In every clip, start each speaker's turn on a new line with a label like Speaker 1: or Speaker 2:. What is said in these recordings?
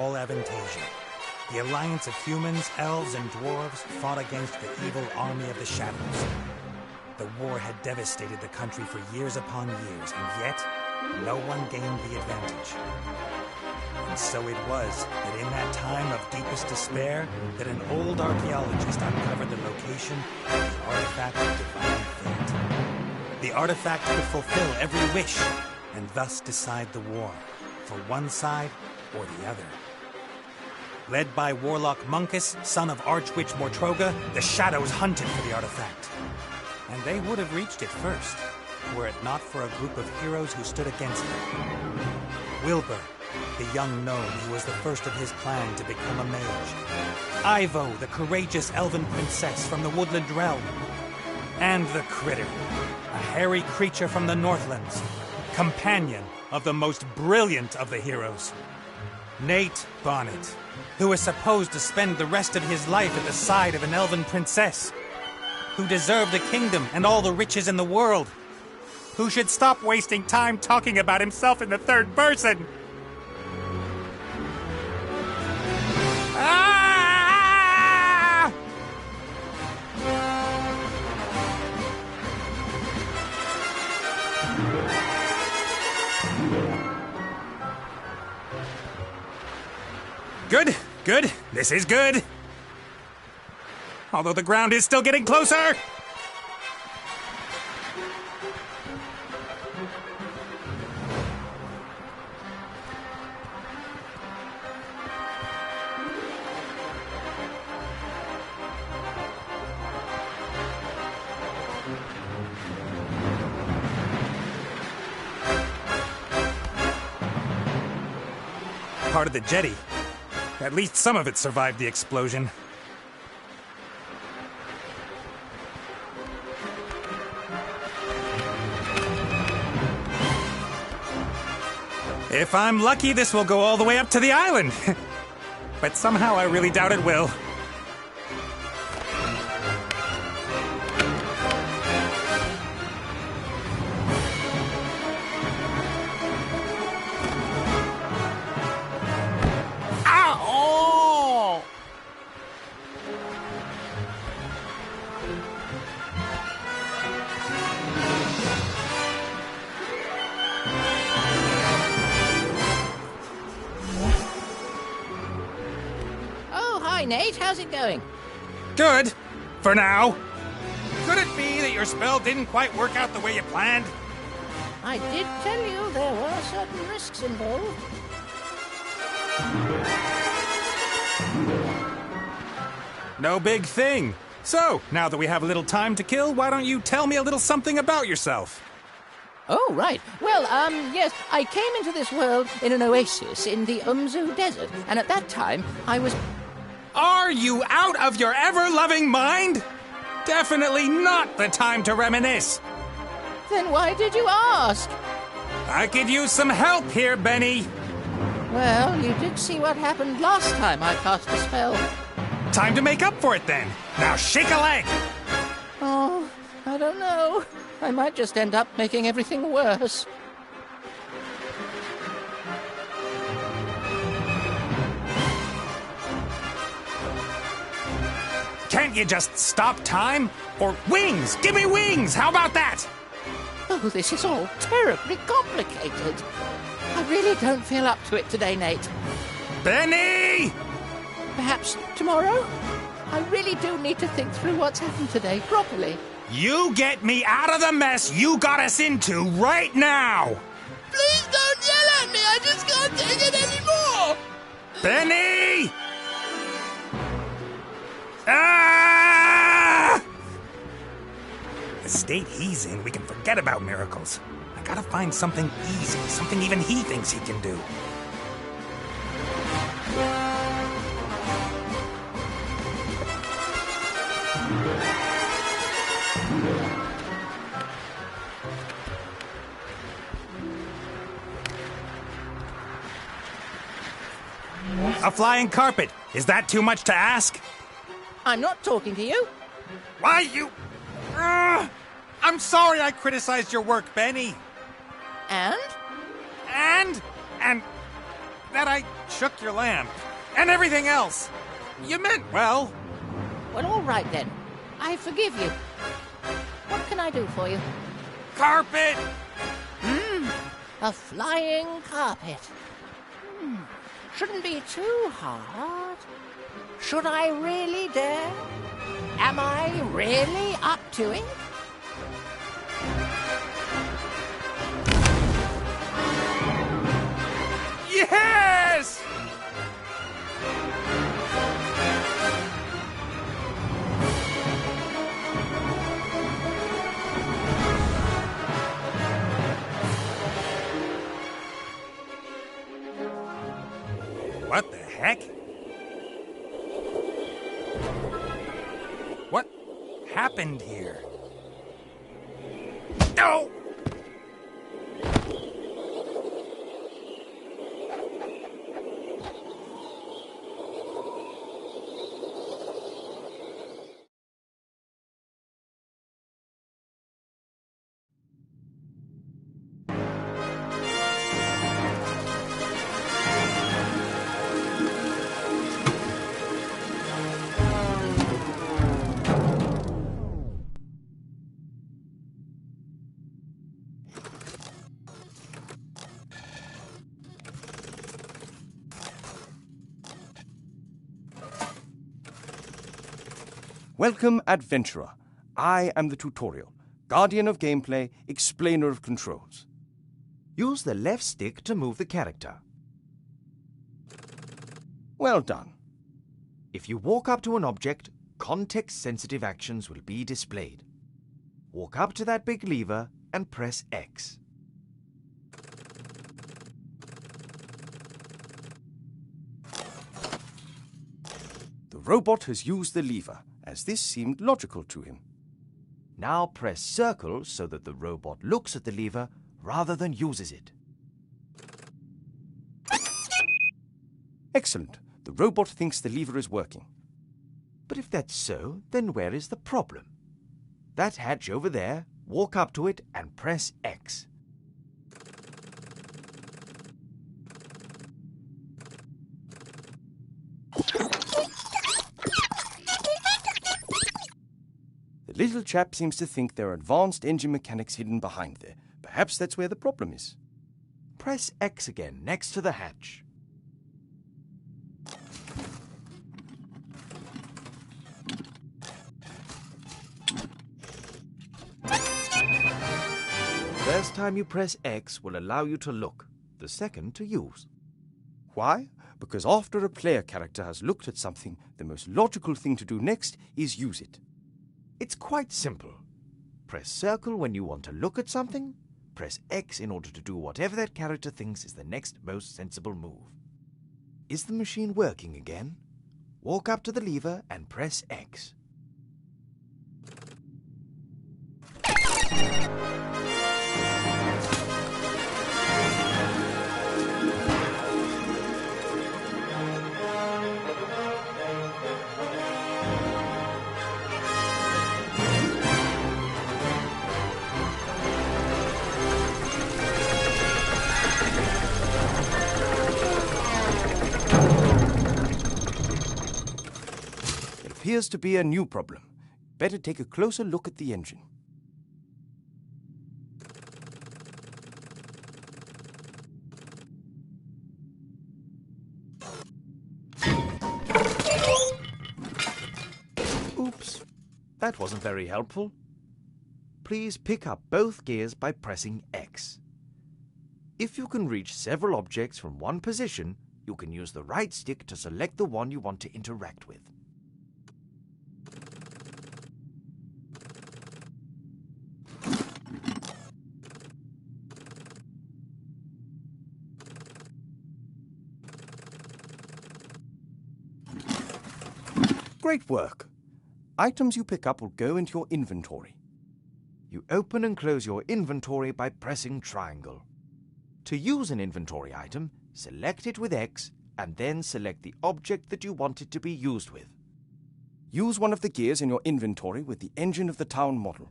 Speaker 1: all Avantasia. The alliance of humans, elves, and dwarves fought against the evil army of the Shadows. The war had devastated the country for years upon years, and yet, no one gained the advantage. And so it was that in that time of deepest despair, that an old archaeologist uncovered the location of the artifact of divine fate. The artifact could fulfill every wish, and thus decide the war, for one side or the other. Led by Warlock Munkus, son of Archwitch Mortroga, the Shadows hunted for the artifact. And they would have reached it first, were it not for a group of heroes who stood against them. Wilbur, the young gnome who was the first of his clan to become a mage. Ivo, the courageous elven princess from the Woodland Realm. And the Critter, a hairy creature from the Northlands, companion of the most brilliant of the heroes, Nate Bonnet, who was supposed to spend the rest of his life at the side of an elven princess, who deserved a kingdom and all the riches in the world, who should stop wasting time talking about himself in the third person. Ah! Good, good. This is good. Although the ground is still getting closer. Part of the jetty. At least some of it survived the explosion. If I'm lucky, this will go all the way up to the island. But somehow I really doubt it will.
Speaker 2: Nate, how's it going?
Speaker 1: Good. For now. Could it be that your spell didn't quite work out the way you planned?
Speaker 2: I did tell you there were certain risks involved.
Speaker 1: No big thing. So, now that we have a little time to kill, why don't you tell me a little something about yourself?
Speaker 2: Oh, right. Well, yes, I came into this world in an oasis in the Umzu Desert, and at that time, I was...
Speaker 1: Are you out of your ever-loving mind? Definitely not the time to reminisce.
Speaker 2: Then why did you ask?
Speaker 1: I could use some help here, Benny.
Speaker 2: Well, you did see what happened last time I cast a spell.
Speaker 1: Time to make up for it, then. Now shake a leg.
Speaker 2: Oh, I don't know. I might just end up making everything worse.
Speaker 1: Can't you just stop time? Or wings! Give me wings! How about that?
Speaker 2: Oh, this is all terribly complicated. I really don't feel up to it today, Nate.
Speaker 1: Benny!
Speaker 2: Perhaps tomorrow? I really do need to think through what's happened today properly.
Speaker 1: You get me out of the mess you got us into right now!
Speaker 2: Please don't yell at me! I just can't take it anymore!
Speaker 1: Benny! Ah! The state he's in, we can forget about miracles. I gotta find something easy, something even he thinks he can do. A flying carpet. Is that too much to ask?
Speaker 2: I'm not talking to you.
Speaker 1: Why, you... I'm sorry I criticized your work, Benny.
Speaker 2: And?
Speaker 1: And that I shook your lamb. And everything else. You meant well.
Speaker 2: Well, all right then. I forgive you. What can I do for you?
Speaker 1: Carpet!
Speaker 2: A flying carpet. Shouldn't be too hard. Should I really dare? Am I really up to it?
Speaker 1: Yes! What the heck? What happened here? No!
Speaker 3: Welcome, Adventurer. I am the tutorial, guardian of gameplay, explainer of controls.
Speaker 4: Use the left stick to move the character.
Speaker 3: Well done.
Speaker 4: If you walk up to an object, context-sensitive actions will be displayed. Walk up to that big lever and press X.
Speaker 3: The robot has used the lever, as this seemed logical to him.
Speaker 4: Now press circle so that the robot looks at the lever rather than uses it.
Speaker 3: Excellent. The robot thinks the lever is working.
Speaker 4: But if that's so, then where is the problem? That hatch over there, walk up to it and press X.
Speaker 3: The little chap seems to think there are advanced engine mechanics hidden behind there. Perhaps that's where the problem is.
Speaker 4: Press X again next to the hatch. The first time you press X will allow you to look, the second to use.
Speaker 3: Why? Because after a player character has looked at something, the most logical thing to do next is use it.
Speaker 4: It's quite simple. Press circle when you want to look at something, press X in order to do whatever that character thinks is the next most sensible move. Is the machine working again? Walk up to the lever and press X.
Speaker 3: Appears to be a new problem. Better take a closer look at the engine.
Speaker 4: Oops, that wasn't very helpful. Please pick up both gears by pressing X. If you can reach several objects from one position, you can use the right stick to select the one you want to interact with.
Speaker 3: Great work. Items you pick up will go into your inventory.
Speaker 4: You open and close your inventory by pressing triangle. To use an inventory item, select it with X and then select the object that you want it to be used with.
Speaker 3: Use one of the gears in your inventory with the engine of the town model.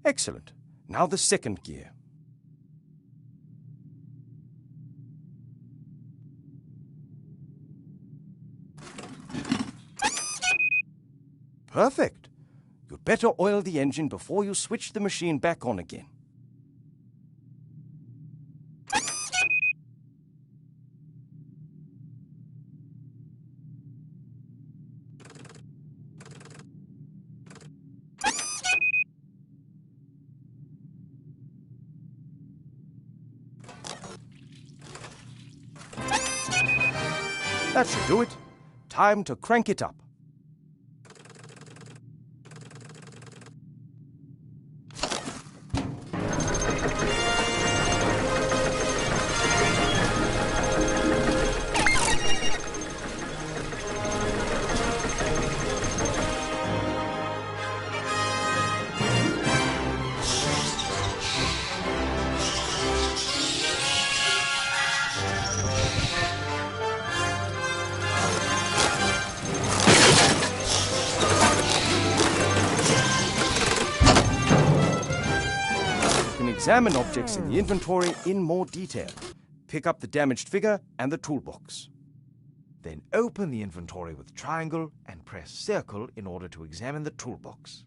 Speaker 3: Excellent. Now the second gear. Perfect. You'd better oil the engine before you switch the machine back on again. That should do it. Time to crank it up. Examine objects in the inventory in more detail. Pick up the damaged figure and the toolbox.
Speaker 4: Then open the inventory with triangle and press circle in order to examine the toolbox.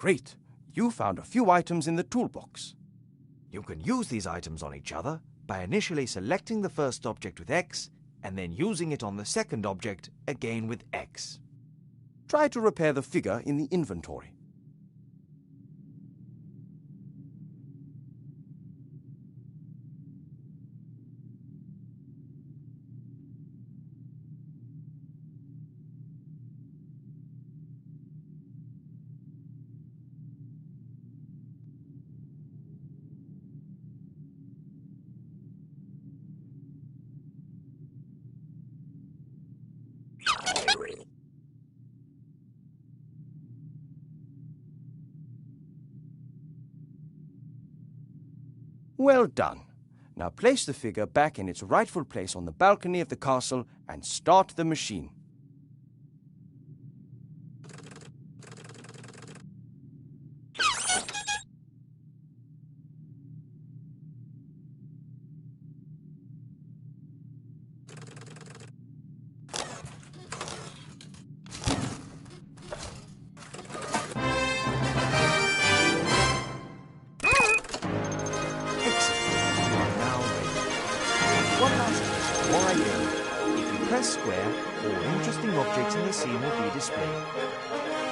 Speaker 3: Great. You found a few items in the toolbox.
Speaker 4: You can use these items on each other by initially selecting the first object with X and then using it on the second object again with X.
Speaker 3: Try to repair the figure in the inventory. Well done. Now place the figure back in its rightful place on the balcony of the castle and start the machine.
Speaker 4: One last test before I go. If you press square, all interesting objects in the scene will be displayed.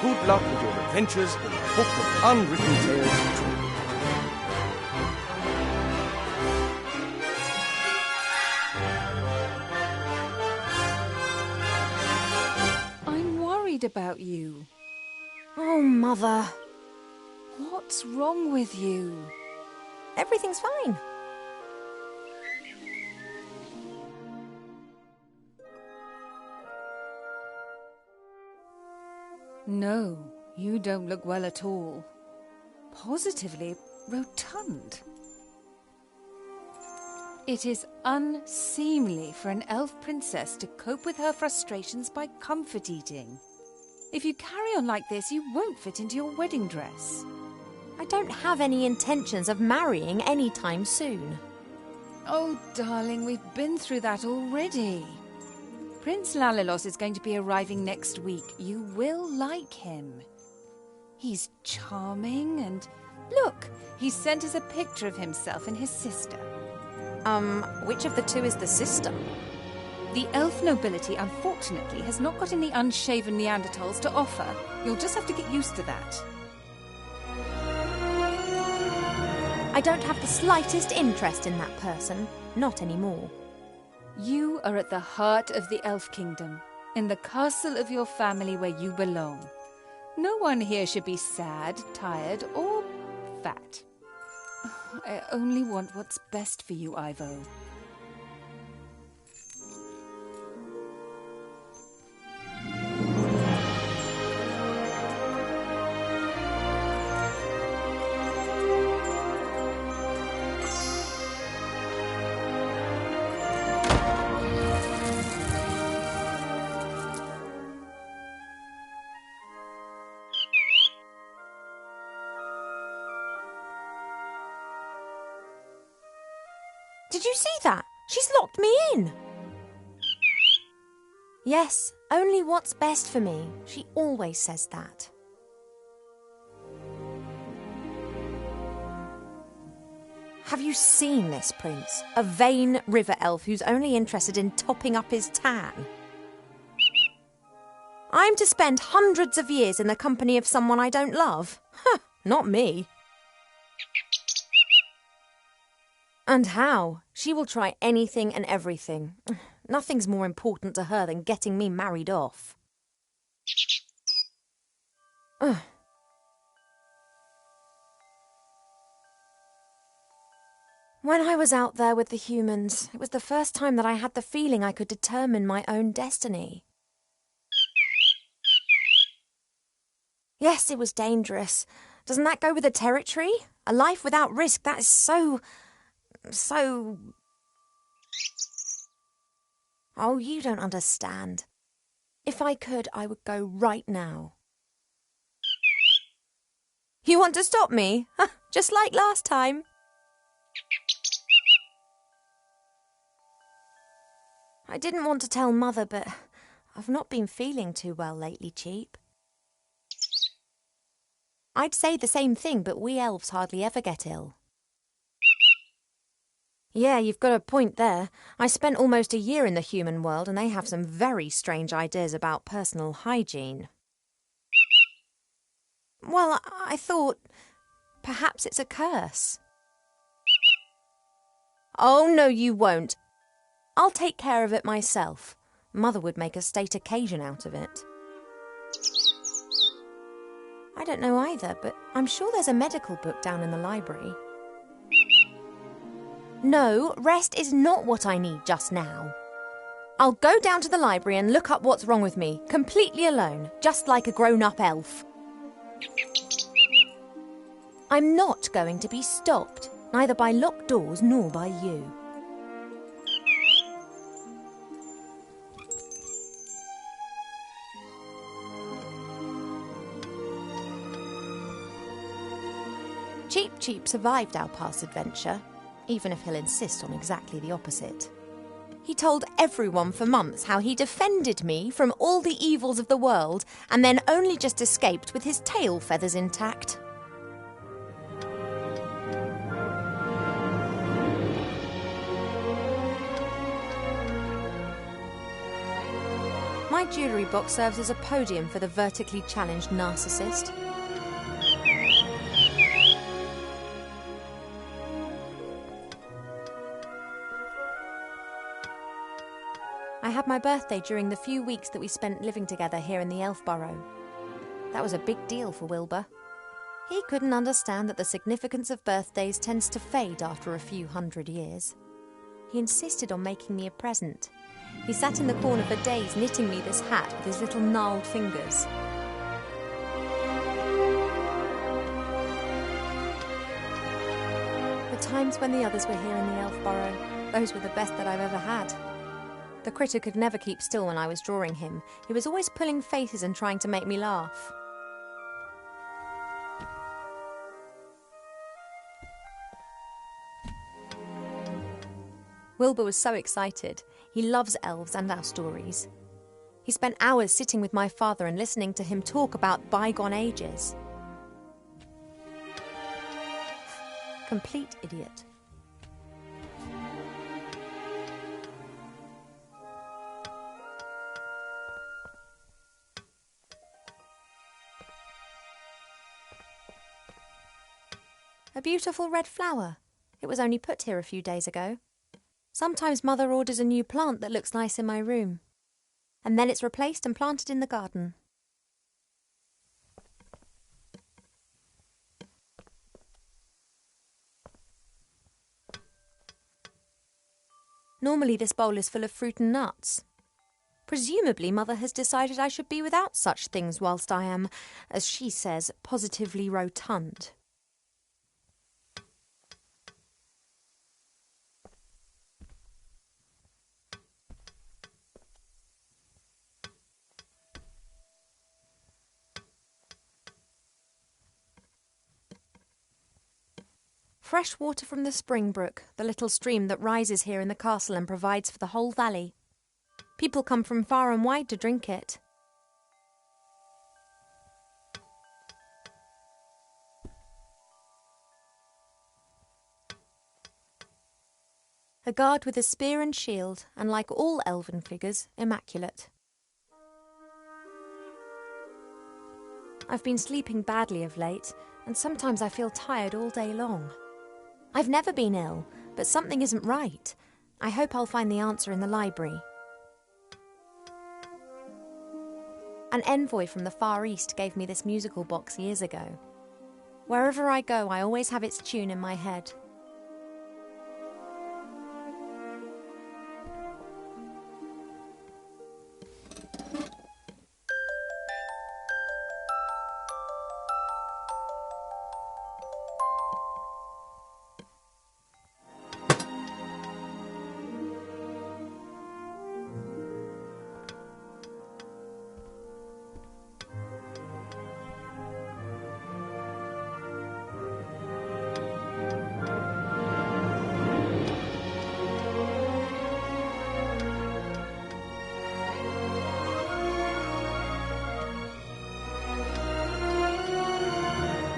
Speaker 4: Good luck with your adventures in the Book of Unwritten Tales 2.
Speaker 5: I'm worried about you.
Speaker 6: Oh, Mother.
Speaker 5: What's wrong with you?
Speaker 6: Everything's fine.
Speaker 5: No, you don't look well at all. Positively rotund. It is unseemly for an elf princess to cope with her frustrations by comfort eating. If you carry on like this, you won't fit into your wedding dress.
Speaker 6: I don't have any intentions of marrying anytime soon.
Speaker 5: Oh, darling, we've been through that already. Prince Lalilos is going to be arriving next week. You will like him. He's charming and... Look, he sent us a picture of himself and his sister.
Speaker 6: Which of the two is the sister?
Speaker 5: The elf nobility, unfortunately, has not got any unshaven Neanderthals to offer. You'll just have to get used to that.
Speaker 6: I don't have the slightest interest in that person. Not anymore.
Speaker 5: You are at the heart of the elf kingdom, in the castle of your family where you belong. No one here should be sad, tired, or fat. I only want what's best for you, Ivo.
Speaker 6: Did you see that? She's locked me in. Yes, only what's best for me. She always says that. Have you seen this, Prince? A vain river elf who's only interested in topping up his tan. I'm to spend hundreds of years in the company of someone I don't love? Huh, not me. And how? She will try anything and everything. Nothing's more important to her than getting me married off. Ugh. When I was out there with the humans, it was the first time that I had the feeling I could determine my own destiny. Yes, it was dangerous. Doesn't that go with the territory? A life without risk, that is so... Oh, you don't understand. If I could, I would go right now. You want to stop me? Just like last time. I didn't want to tell Mother, but I've not been feeling too well lately, Cheap. I'd say the same thing, but we elves hardly ever get ill. Yeah, you've got a point there. I spent almost a year in the human world and they have some very strange ideas about personal hygiene. Well, I thought perhaps it's a curse. Oh, no, you won't. I'll take care of it myself. Mother would make a state occasion out of it. I don't know either, but I'm sure there's a medical book down in the library. No, rest is not what I need just now. I'll go down to the library and look up what's wrong with me, completely alone, just like a grown-up elf. I'm not going to be stopped, neither by locked doors nor by you. Cheap survived our past adventure, even if he'll insist on exactly the opposite. He told everyone for months how he defended me from all the evils of the world and then only just escaped with his tail feathers intact. My jewellery box serves as a podium for the vertically challenged narcissist. I had my birthday during the few weeks that we spent living together here in the Elf Burrow. That was a big deal for Wilbur. He couldn't understand that the significance of birthdays tends to fade after a few hundred years. He insisted on making me a present. He sat in the corner for days knitting me this hat with his little gnarled fingers. The times when the others were here in the Elf Burrow, those were the best that I've ever had. The critter could never keep still when I was drawing him. He was always pulling faces and trying to make me laugh. Wilbur was so excited. He loves elves and our stories. He spent hours sitting with my father and listening to him talk about bygone ages. Complete idiot. A beautiful red flower. It was only put here a few days ago. Sometimes Mother orders a new plant that looks nice in my room. And then it's replaced and planted in the garden. Normally this bowl is full of fruit and nuts. Presumably Mother has decided I should be without such things whilst I am, as she says, positively rotund. Fresh water from the Spring Brook, the little stream that rises here in the castle and provides for the whole valley. People come from far and wide to drink it. A guard with a spear and shield, and like all elven figures, immaculate. I've been sleeping badly of late, and sometimes I feel tired all day long. I've never been ill, but something isn't right. I hope I'll find the answer in the library. An envoy from the Far East gave me this musical box years ago. Wherever I go, I always have its tune in my head.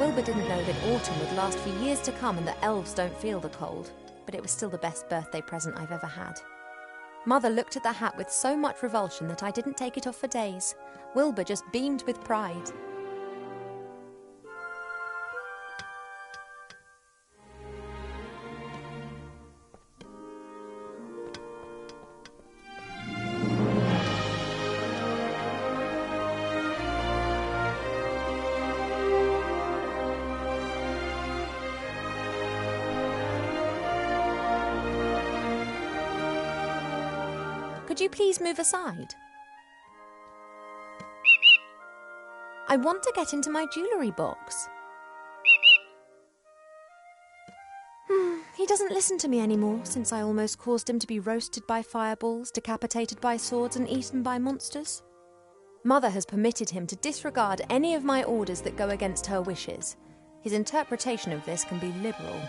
Speaker 6: Wilbur didn't know that autumn would last for years to come and that elves don't feel the cold, but it was still the best birthday present I've ever had. Mother looked at the hat with so much revulsion that I didn't take it off for days. Wilbur just beamed with pride. Could you please move aside? I want to get into my jewellery box. He doesn't listen to me anymore since I almost caused him to be roasted by fireballs, decapitated by swords and eaten by monsters. Mother has permitted him to disregard any of my orders that go against her wishes. His interpretation of this can be liberal.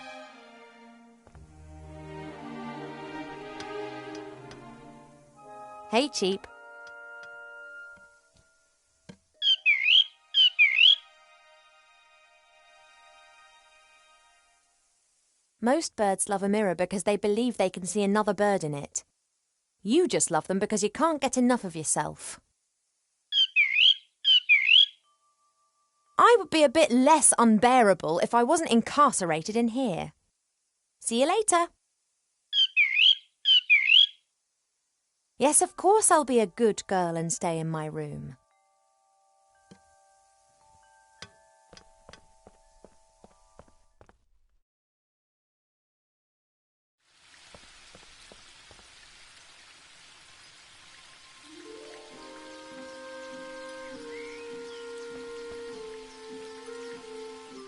Speaker 6: Hey, Cheap. Most birds love a mirror because they believe they can see another bird in it. You just love them because you can't get enough of yourself. I would be a bit less unbearable if I wasn't incarcerated in here. See you later. Yes, of course I'll be a good girl and stay in my room.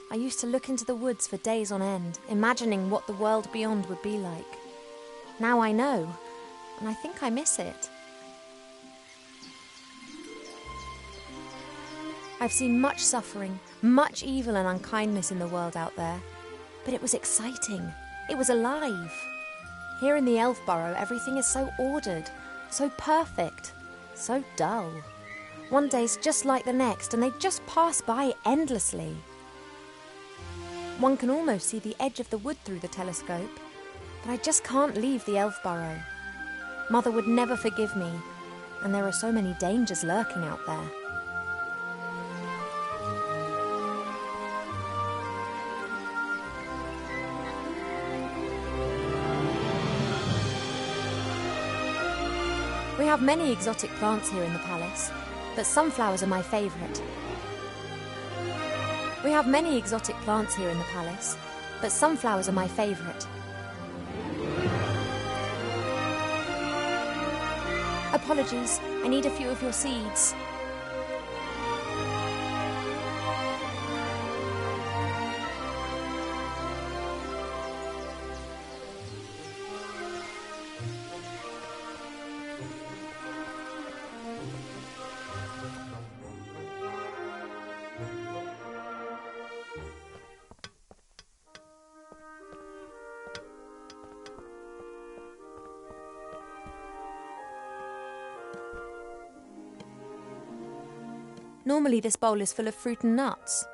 Speaker 6: I used to look into the woods for days on end, imagining what the world beyond would be like. Now I know, and I think I miss it. I've seen much suffering, much evil and unkindness in the world out there, but it was exciting. It was alive. Here in the Elf Burrow, everything is so ordered, so perfect, so dull. One day's just like the next, and they just pass by endlessly. One can almost see the edge of the wood through the telescope, but I just can't leave the Elf Burrow. Mother would never forgive me, and there are so many dangers lurking out there. We have many exotic plants here in the palace, but sunflowers are my favourite. We have many exotic plants here in the palace, but sunflowers are my favourite. Apologies, I need a few of your seeds. Normally this bowl is full of fruit and nuts.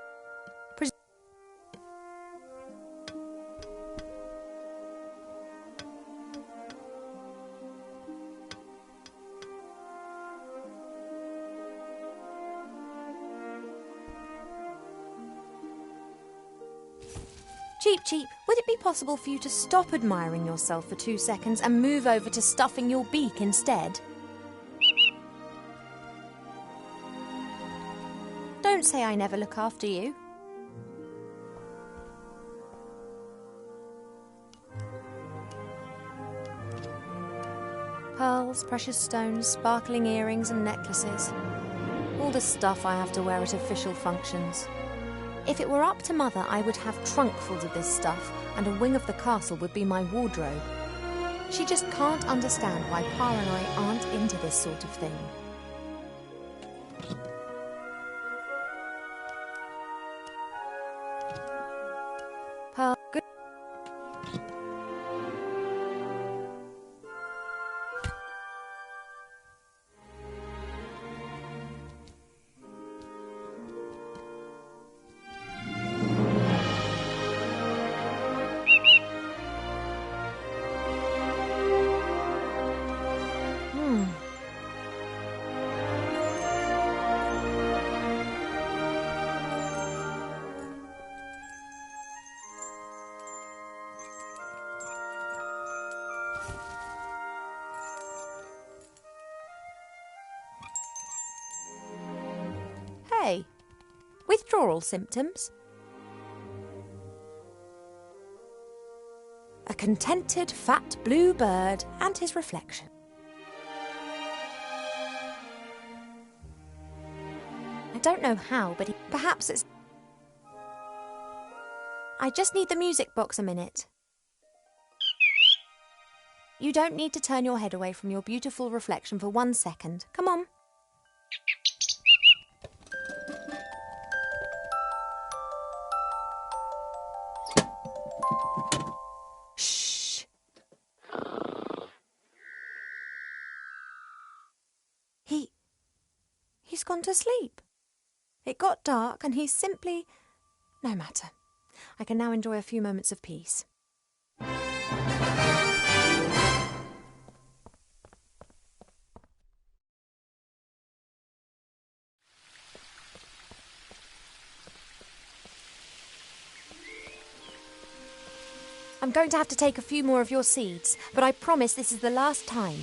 Speaker 6: Cheep, would it be possible for you to stop admiring yourself for 2 seconds and move over to stuffing your beak instead? Don't say I never look after you. Pearls, precious stones, sparkling earrings and necklaces. All the stuff I have to wear at official functions. If it were up to Mother, I would have trunkfuls of this stuff, and a wing of the castle would be my wardrobe. She just can't understand why Pa and I aren't into this sort of thing. Pearl, good. Hey, withdrawal symptoms? A contented fat blue bird and his reflection. I don't know how, but perhaps it's... I just need the music box a minute. You don't need to turn your head away from your beautiful reflection for 1 second. Come on. He's gone to sleep. It got dark and he's simply... No matter. I can now enjoy a few moments of peace. I'm going to have to take a few more of your seeds, but I promise this is the last time.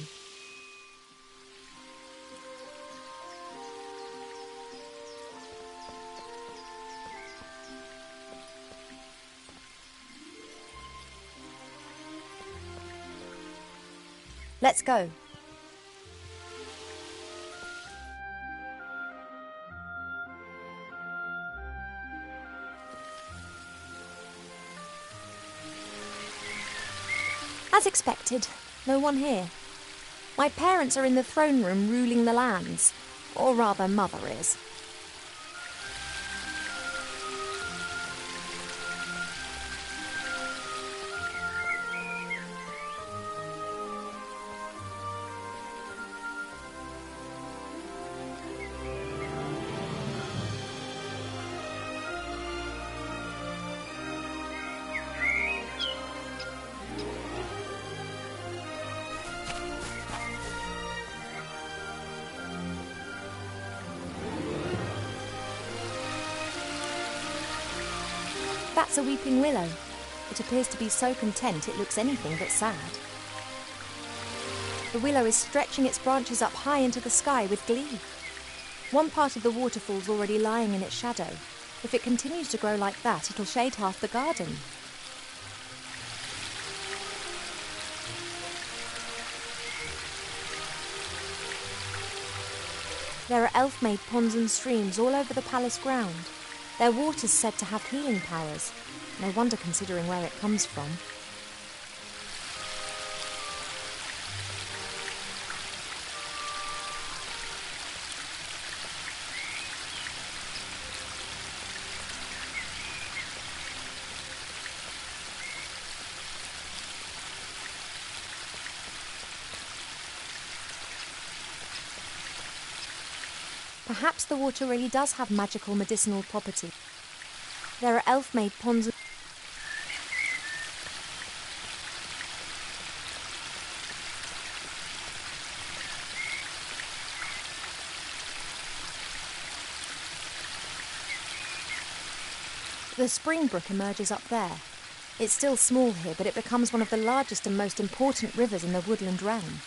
Speaker 6: Let's go. As expected, no one here. My parents are in the throne room ruling the lands, or rather Mother is. That's a weeping willow. It appears to be so content it looks anything but sad. The willow is stretching its branches up high into the sky with glee. One part of the waterfall's already lying in its shadow. If it continues to grow like that, it'll shade half the garden. There are elf-made ponds and streams all over the palace ground. Their water's said to have healing powers. No wonder considering where it comes from. Perhaps the water really does have magical medicinal property. There are elf-made ponds and the spring brook emerges up there. It's still small here, but it becomes one of the largest and most important rivers in the woodland realm.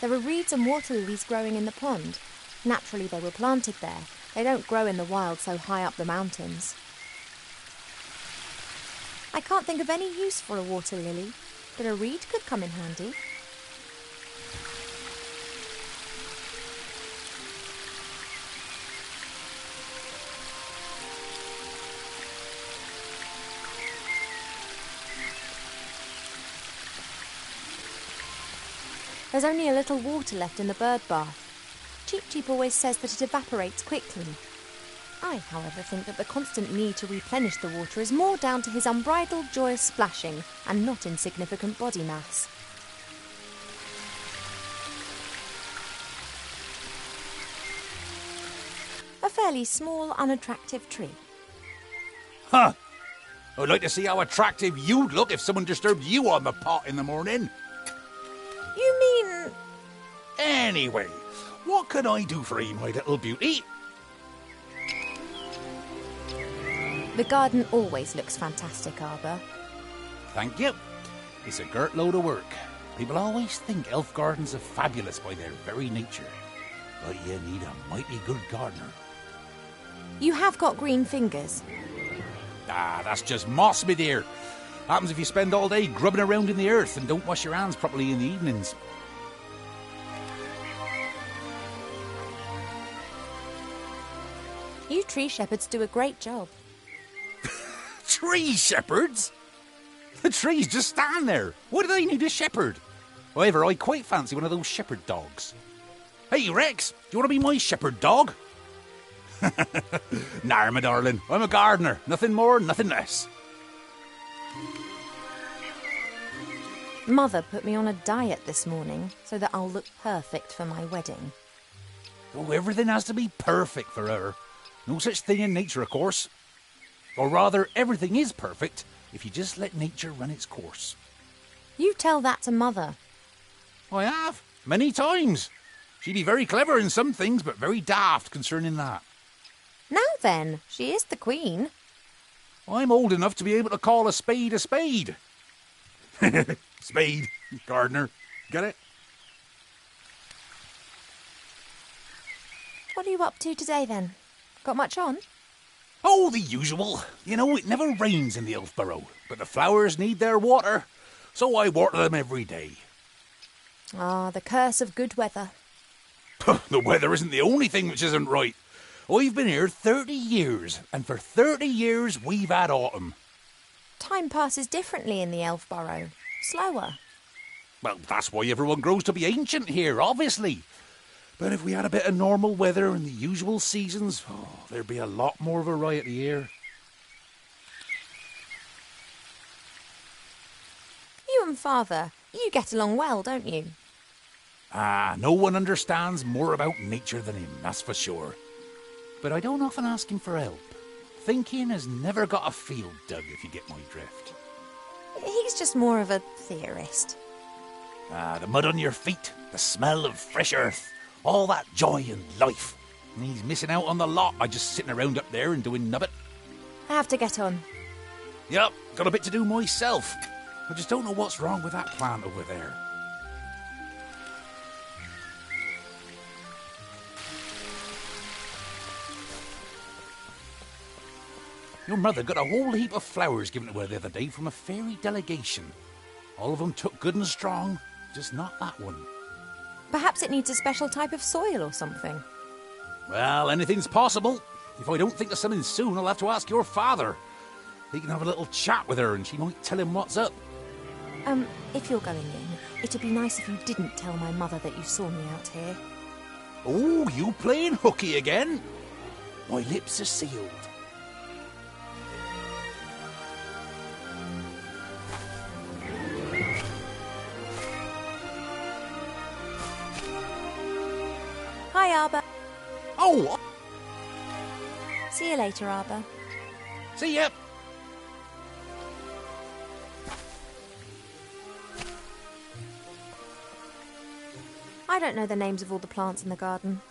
Speaker 6: There are reeds and water lilies growing in the pond. Naturally, they were planted there. They don't grow in the wild so high up the mountains. I can't think of any use for a water lily, but a reed could come in handy. There's only a little water left in the bird bath. Cheep Cheep always says that it evaporates quickly. I, however, think that the constant need to replenish the water is more down to his unbridled joyous splashing and not insignificant body mass. A fairly small, unattractive tree.
Speaker 7: Huh! I'd like to see how attractive you'd look if someone disturbed you on the pot in the morning.
Speaker 6: You mean...
Speaker 7: Anyway, what can I do for you, my little beauty?
Speaker 6: The garden always looks fantastic, Arbor.
Speaker 7: Thank you. It's a girt load of work. People always think elf gardens are fabulous by their very nature. But you need a mighty good gardener.
Speaker 6: You have got green fingers.
Speaker 7: Ah, that's just moss, me dear. Happens if you spend all day grubbing around in the earth and don't wash your hands properly in the evenings.
Speaker 6: You tree shepherds do a great job.
Speaker 7: Tree shepherds? The trees just stand there. Why do they need a shepherd? However, I quite fancy one of those shepherd dogs. Hey, Rex, do you want to be my shepherd dog? Nah, my darling. I'm a gardener. Nothing more, nothing less.
Speaker 6: Mother put me on a diet this morning so that I'll look perfect for my wedding.
Speaker 7: Oh, everything has to be perfect for her. No such thing in nature, of course. Or rather, everything is perfect if you just let nature run its course.
Speaker 6: You tell that to Mother.
Speaker 7: I have, many times. She'd be very clever in some things, but very daft concerning that.
Speaker 6: Now then, she is the Queen.
Speaker 7: I'm old enough to be able to call a spade a spade. Spade, gardener. Get it?
Speaker 6: What are you up to today then? Got much on?
Speaker 7: Oh, the usual. You know, it never rains in the Elfborough, but the flowers need their water, so I water them every day.
Speaker 6: Ah, the curse of good weather.
Speaker 7: The weather isn't the only thing which isn't right. I've been here 30 years, and for 30 years we've had autumn.
Speaker 6: Time passes differently in the Elfborough. Slower.
Speaker 7: Well, that's why everyone grows to be ancient here, obviously. But if we had a bit of normal weather and the usual seasons, there'd be a lot more variety here.
Speaker 6: You and Father, you get along well, don't you?
Speaker 7: Ah, no one understands more about nature than him, that's for sure. But I don't often ask him for help. Thinking has never got a field dug, if you get my drift.
Speaker 6: He's just more of a theorist.
Speaker 7: Ah, the mud on your feet, the smell of fresh earth, all that joy and life. And he's missing out on the lot by just sitting around up there and doing nubbit.
Speaker 6: I have to get on.
Speaker 7: Yup, got a bit to do myself. I just don't know what's wrong with that plant over there. Your mother got a whole heap of flowers given to her the other day from a fairy delegation. All of them took good and strong, just not that one.
Speaker 6: Perhaps it needs a special type of soil or something.
Speaker 7: Well, anything's possible. If I don't think of something soon, I'll have to ask your father. He can have a little chat with her and she might tell him what's up.
Speaker 6: If you're going in, it'd be nice if you didn't tell my mother that you saw me out here.
Speaker 7: Oh, you playing hooky again? My lips are sealed.
Speaker 6: Hi, Arbor.
Speaker 7: Oh!
Speaker 6: See you later, Arbor.
Speaker 7: See ya!
Speaker 6: I don't know the names of all the plants in the garden.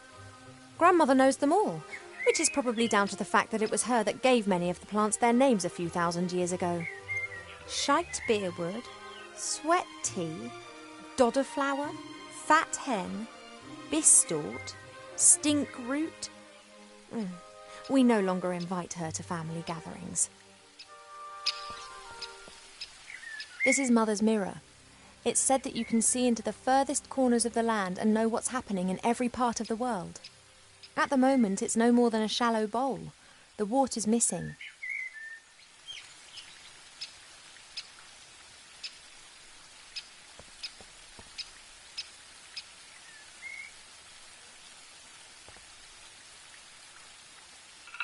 Speaker 6: Grandmother knows them all, which is probably down to the fact that it was her that gave many of the plants their names a few thousand years ago. Shite beerwood, sweat tea, dodder flower, fat hen, bistort, stink root. We no longer invite her to family gatherings. This is Mother's mirror. It's said that you can see into the furthest corners of the land and know what's happening in every part of the world. At the moment, it's no more than a shallow bowl. The water's missing.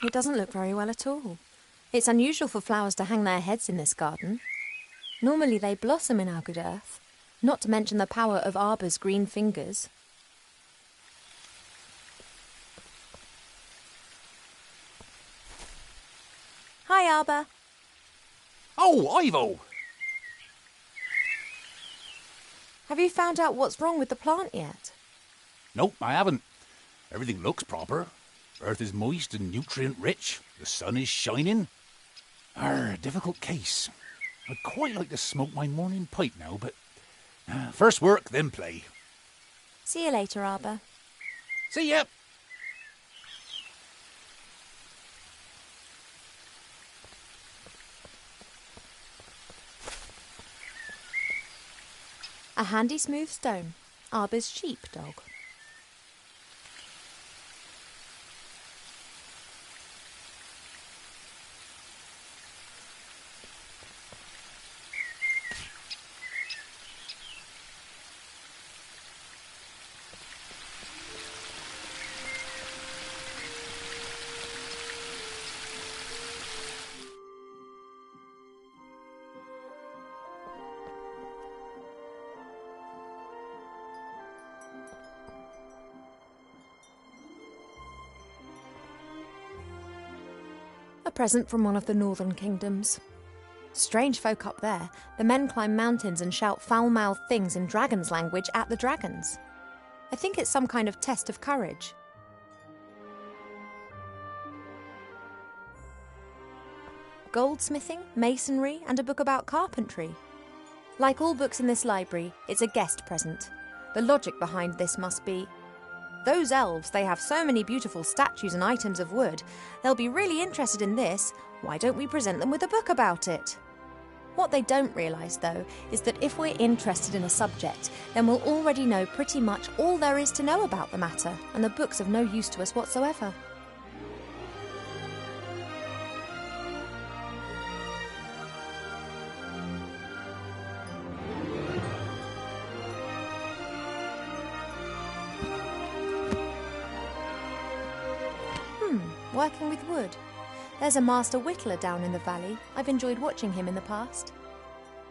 Speaker 6: It doesn't look very well at all. It's unusual for flowers to hang their heads in this garden. Normally they blossom in our good earth, not to mention the power of Arbor's green fingers. Hi, Arbor.
Speaker 7: Oh, Ivo!
Speaker 6: Have you found out what's wrong with the plant yet?
Speaker 7: Nope, I haven't. Everything looks proper. Earth is moist and nutrient-rich. The sun is shining. Difficult case. I'd quite like to smoke my morning pipe now, but first work, then play.
Speaker 6: See you later, Arbor.
Speaker 7: See ya!
Speaker 6: A handy smooth stone, Arbor's sheepdog. A present from one of the northern kingdoms. Strange folk up there. The men climb mountains and shout foul-mouthed things in dragon's language at the dragons. I think it's some kind of test of courage. Goldsmithing, masonry, and a book about carpentry. Like all books in this library, it's a guest present. The logic behind this must be, those elves, they have so many beautiful statues and items of wood. They'll be really interested in this. Why don't we present them with a book about it? What they don't realise, though, is that if we're interested in a subject, then we'll already know pretty much all there is to know about the matter, and the book's of no use to us whatsoever. Working with wood. There's a master whittler down in the valley. I've enjoyed watching him in the past.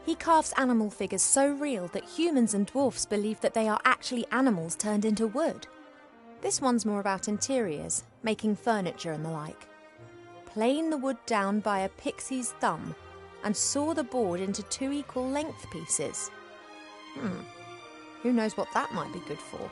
Speaker 6: He carves animal figures so real that humans and dwarfs believe that they are actually animals turned into wood. This one's more about interiors, making furniture and the like. Plane the wood down by a pixie's thumb and saw the board into 2 equal length pieces. Who knows what that might be good for?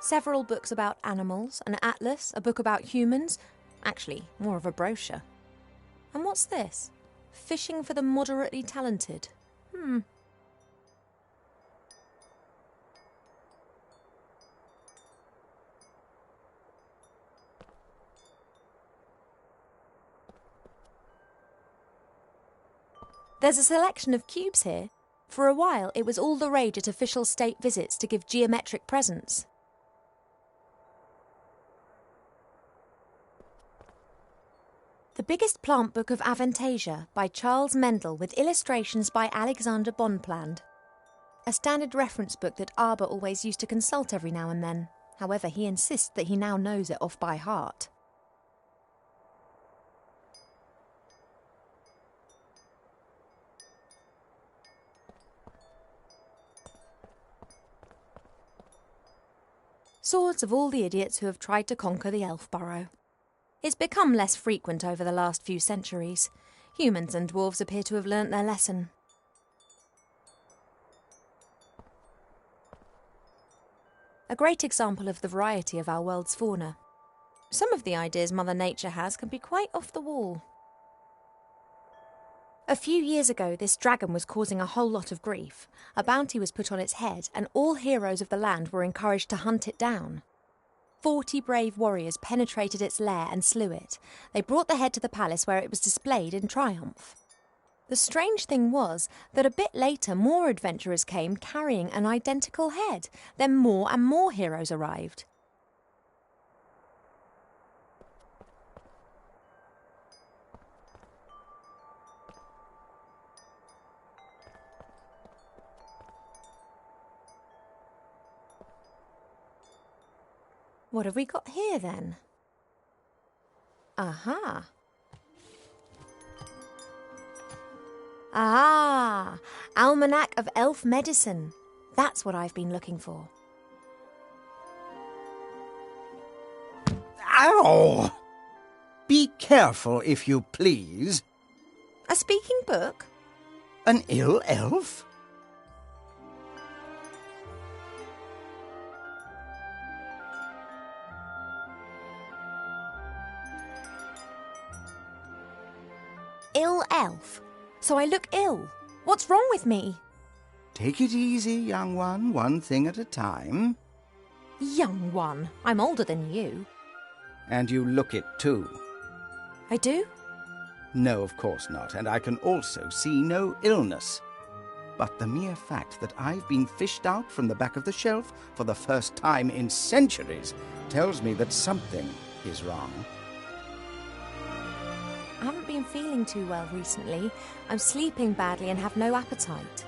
Speaker 6: Several books about animals, an atlas, a book about humans. Actually, more of a brochure. And what's this? Fishing for the moderately talented. There's a selection of cubes here. For a while, it was all the rage at official state visits to give geometric presents. The Biggest Plant Book of Avantasia by Charles Mendel with illustrations by Alexander Bonpland. A standard reference book that Arbor always used to consult every now and then. However, he insists that he now knows it off by heart. Swords of all the idiots who have tried to conquer the elf burrow. It's become less frequent over the last few centuries. Humans and dwarves appear to have learnt their lesson. A great example of the variety of our world's fauna. Some of the ideas Mother Nature has can be quite off the wall. A few years ago, this dragon was causing a whole lot of grief. A bounty was put on its head, and all heroes of the land were encouraged to hunt it down. 40 brave warriors penetrated its lair and slew it. They brought the head to the palace where it was displayed in triumph. The strange thing was that a bit later more adventurers came carrying an identical head. Then more and more heroes arrived. What have we got here, then? Aha! Ah! Almanac of Elf Medicine. That's what I've been looking for.
Speaker 3: Ow! Be careful, if you please.
Speaker 6: A speaking book?
Speaker 3: An ill elf?
Speaker 6: Ill elf? So I look ill. What's wrong with me?
Speaker 3: Take it easy, young one thing at a time.
Speaker 6: Young one? I'm older than you.
Speaker 3: And you look it too.
Speaker 6: I do?
Speaker 3: No, of course not, and I can also see no illness. But the mere fact that I've been fished out from the back of the shelf for the first time in centuries tells me that something is wrong.
Speaker 6: I haven't been feeling too well recently. I'm sleeping badly and have no appetite.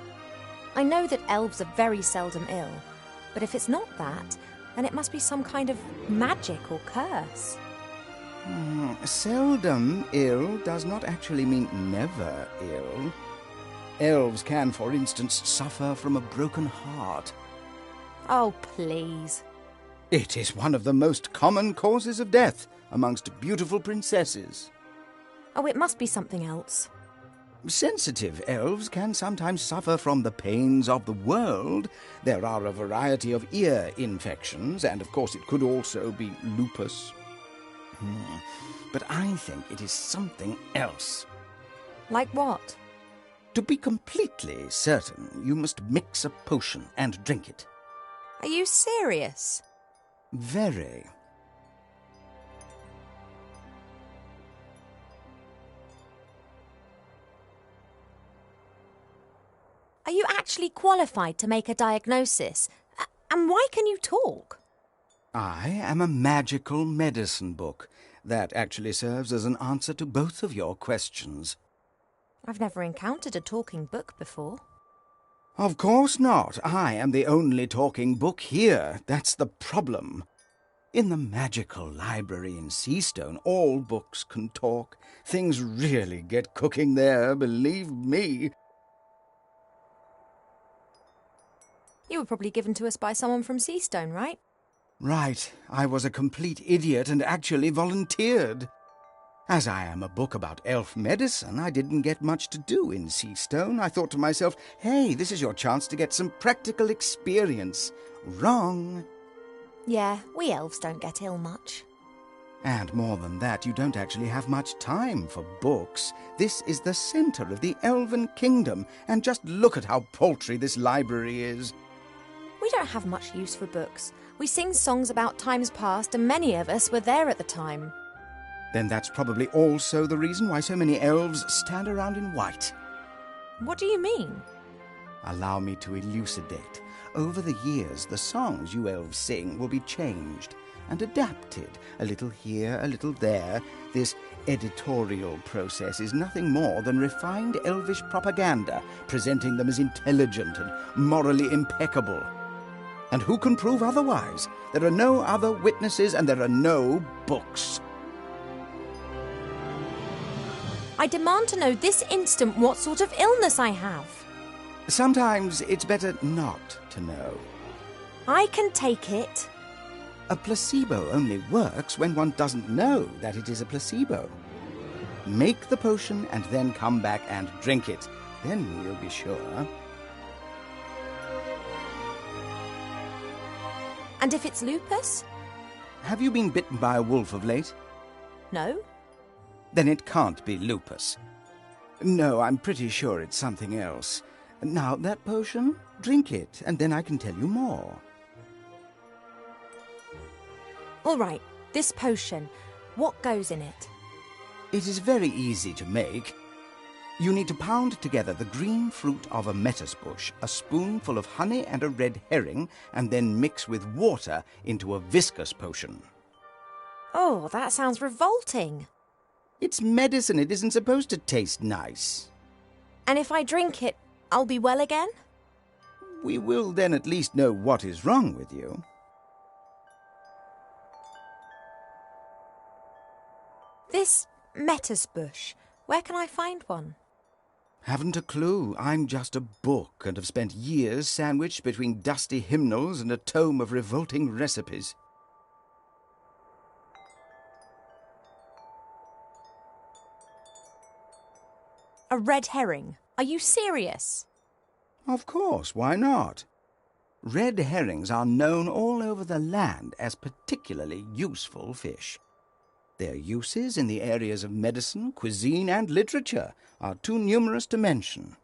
Speaker 6: I know that elves are very seldom ill, but if it's not that, then it must be some kind of magic or curse.
Speaker 3: Seldom ill does not actually mean never ill. Elves can, for instance, suffer from a broken heart.
Speaker 6: Oh, please.
Speaker 3: It is one of the most common causes of death amongst beautiful princesses.
Speaker 6: Oh, it must be something else.
Speaker 3: Sensitive elves can sometimes suffer from the pains of the world. There are a variety of ear infections, and of course it could also be lupus. But I think it is something else.
Speaker 6: Like what?
Speaker 3: To be completely certain, you must mix a potion and drink it.
Speaker 6: Are you serious?
Speaker 3: Very.
Speaker 6: Are you actually qualified to make a diagnosis? And why can you talk?
Speaker 3: I am a magical medicine book. That actually serves as an answer to both of your questions.
Speaker 6: I've never encountered a talking book before.
Speaker 3: Of course not. I am the only talking book here. That's the problem. In the magical library in Seastone, all books can talk. Things really get cooking there, believe me.
Speaker 6: You were probably given to us by someone from Seastone, right?
Speaker 3: Right. I was a complete idiot and actually volunteered. As I am a book about elf medicine, I didn't get much to do in Seastone. I thought to myself, hey, this is your chance to get some practical experience. Wrong.
Speaker 6: Yeah, we elves don't get ill much.
Speaker 3: And more than that, you don't actually have much time for books. This is the centre of the elven kingdom, and just look at how paltry this library is.
Speaker 6: We don't have much use for books. We sing songs about times past, and many of us were there at the time.
Speaker 3: Then that's probably also the reason why so many elves stand around in white.
Speaker 6: What do you mean?
Speaker 3: Allow me to elucidate. Over the years, the songs you elves sing will be changed and adapted, a little here, a little there. This editorial process is nothing more than refined elvish propaganda, presenting them as intelligent and morally impeccable. And who can prove otherwise? There are no other witnesses and there are no books.
Speaker 6: I demand to know this instant what sort of illness I have.
Speaker 3: Sometimes it's better not to know.
Speaker 6: I can take it.
Speaker 3: A placebo only works when one doesn't know that it is a placebo. Make the potion and then come back and drink it. Then you'll be sure.
Speaker 6: And if it's lupus?
Speaker 3: Have you been bitten by a wolf of late?
Speaker 6: No.
Speaker 3: Then it can't be lupus. No, I'm pretty sure it's something else. Now, that potion, drink it, and then I can tell you more.
Speaker 6: All right, this potion. What goes in it?
Speaker 3: It is very easy to make. You need to pound together the green fruit of a metis bush, a spoonful of honey and a red herring, and then mix with water into a viscous potion.
Speaker 6: Oh, that sounds revolting.
Speaker 3: It's medicine. It isn't supposed to taste nice.
Speaker 6: And if I drink it, I'll be well again?
Speaker 3: We will then at least know what is wrong with you.
Speaker 6: This metis bush, where can I find one?
Speaker 3: Haven't a clue. I'm just a book and have spent years sandwiched between dusty hymnals and a tome of revolting recipes.
Speaker 6: A red herring. Are you serious?
Speaker 3: Of course, why not? Red herrings are known all over the land as particularly useful fish. Their uses in the areas of medicine, cuisine, and literature are too numerous to mention.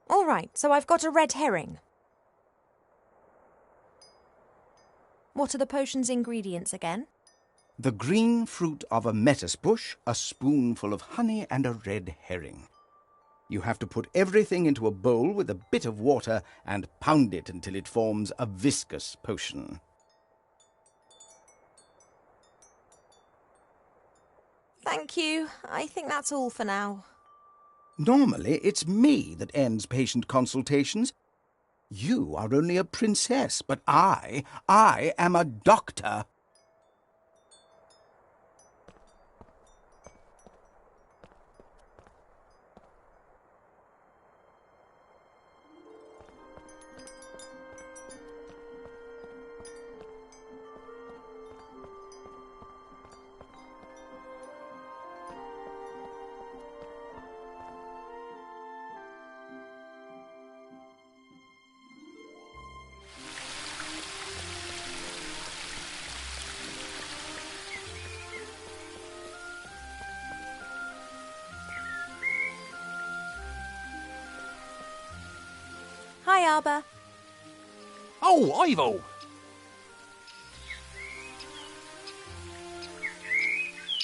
Speaker 6: All right, so I've got a red herring. What are the potion's ingredients again?
Speaker 3: The green fruit of a metis bush, a spoonful of honey, and a red herring. You have to put everything into a bowl with a bit of water and pound it until it forms a viscous potion.
Speaker 6: Thank you. I think that's all for now.
Speaker 3: Normally, it's me that ends patient consultations. You are only a princess, but I am a doctor.
Speaker 6: Hi, Arbor.
Speaker 7: Oh, Ivo!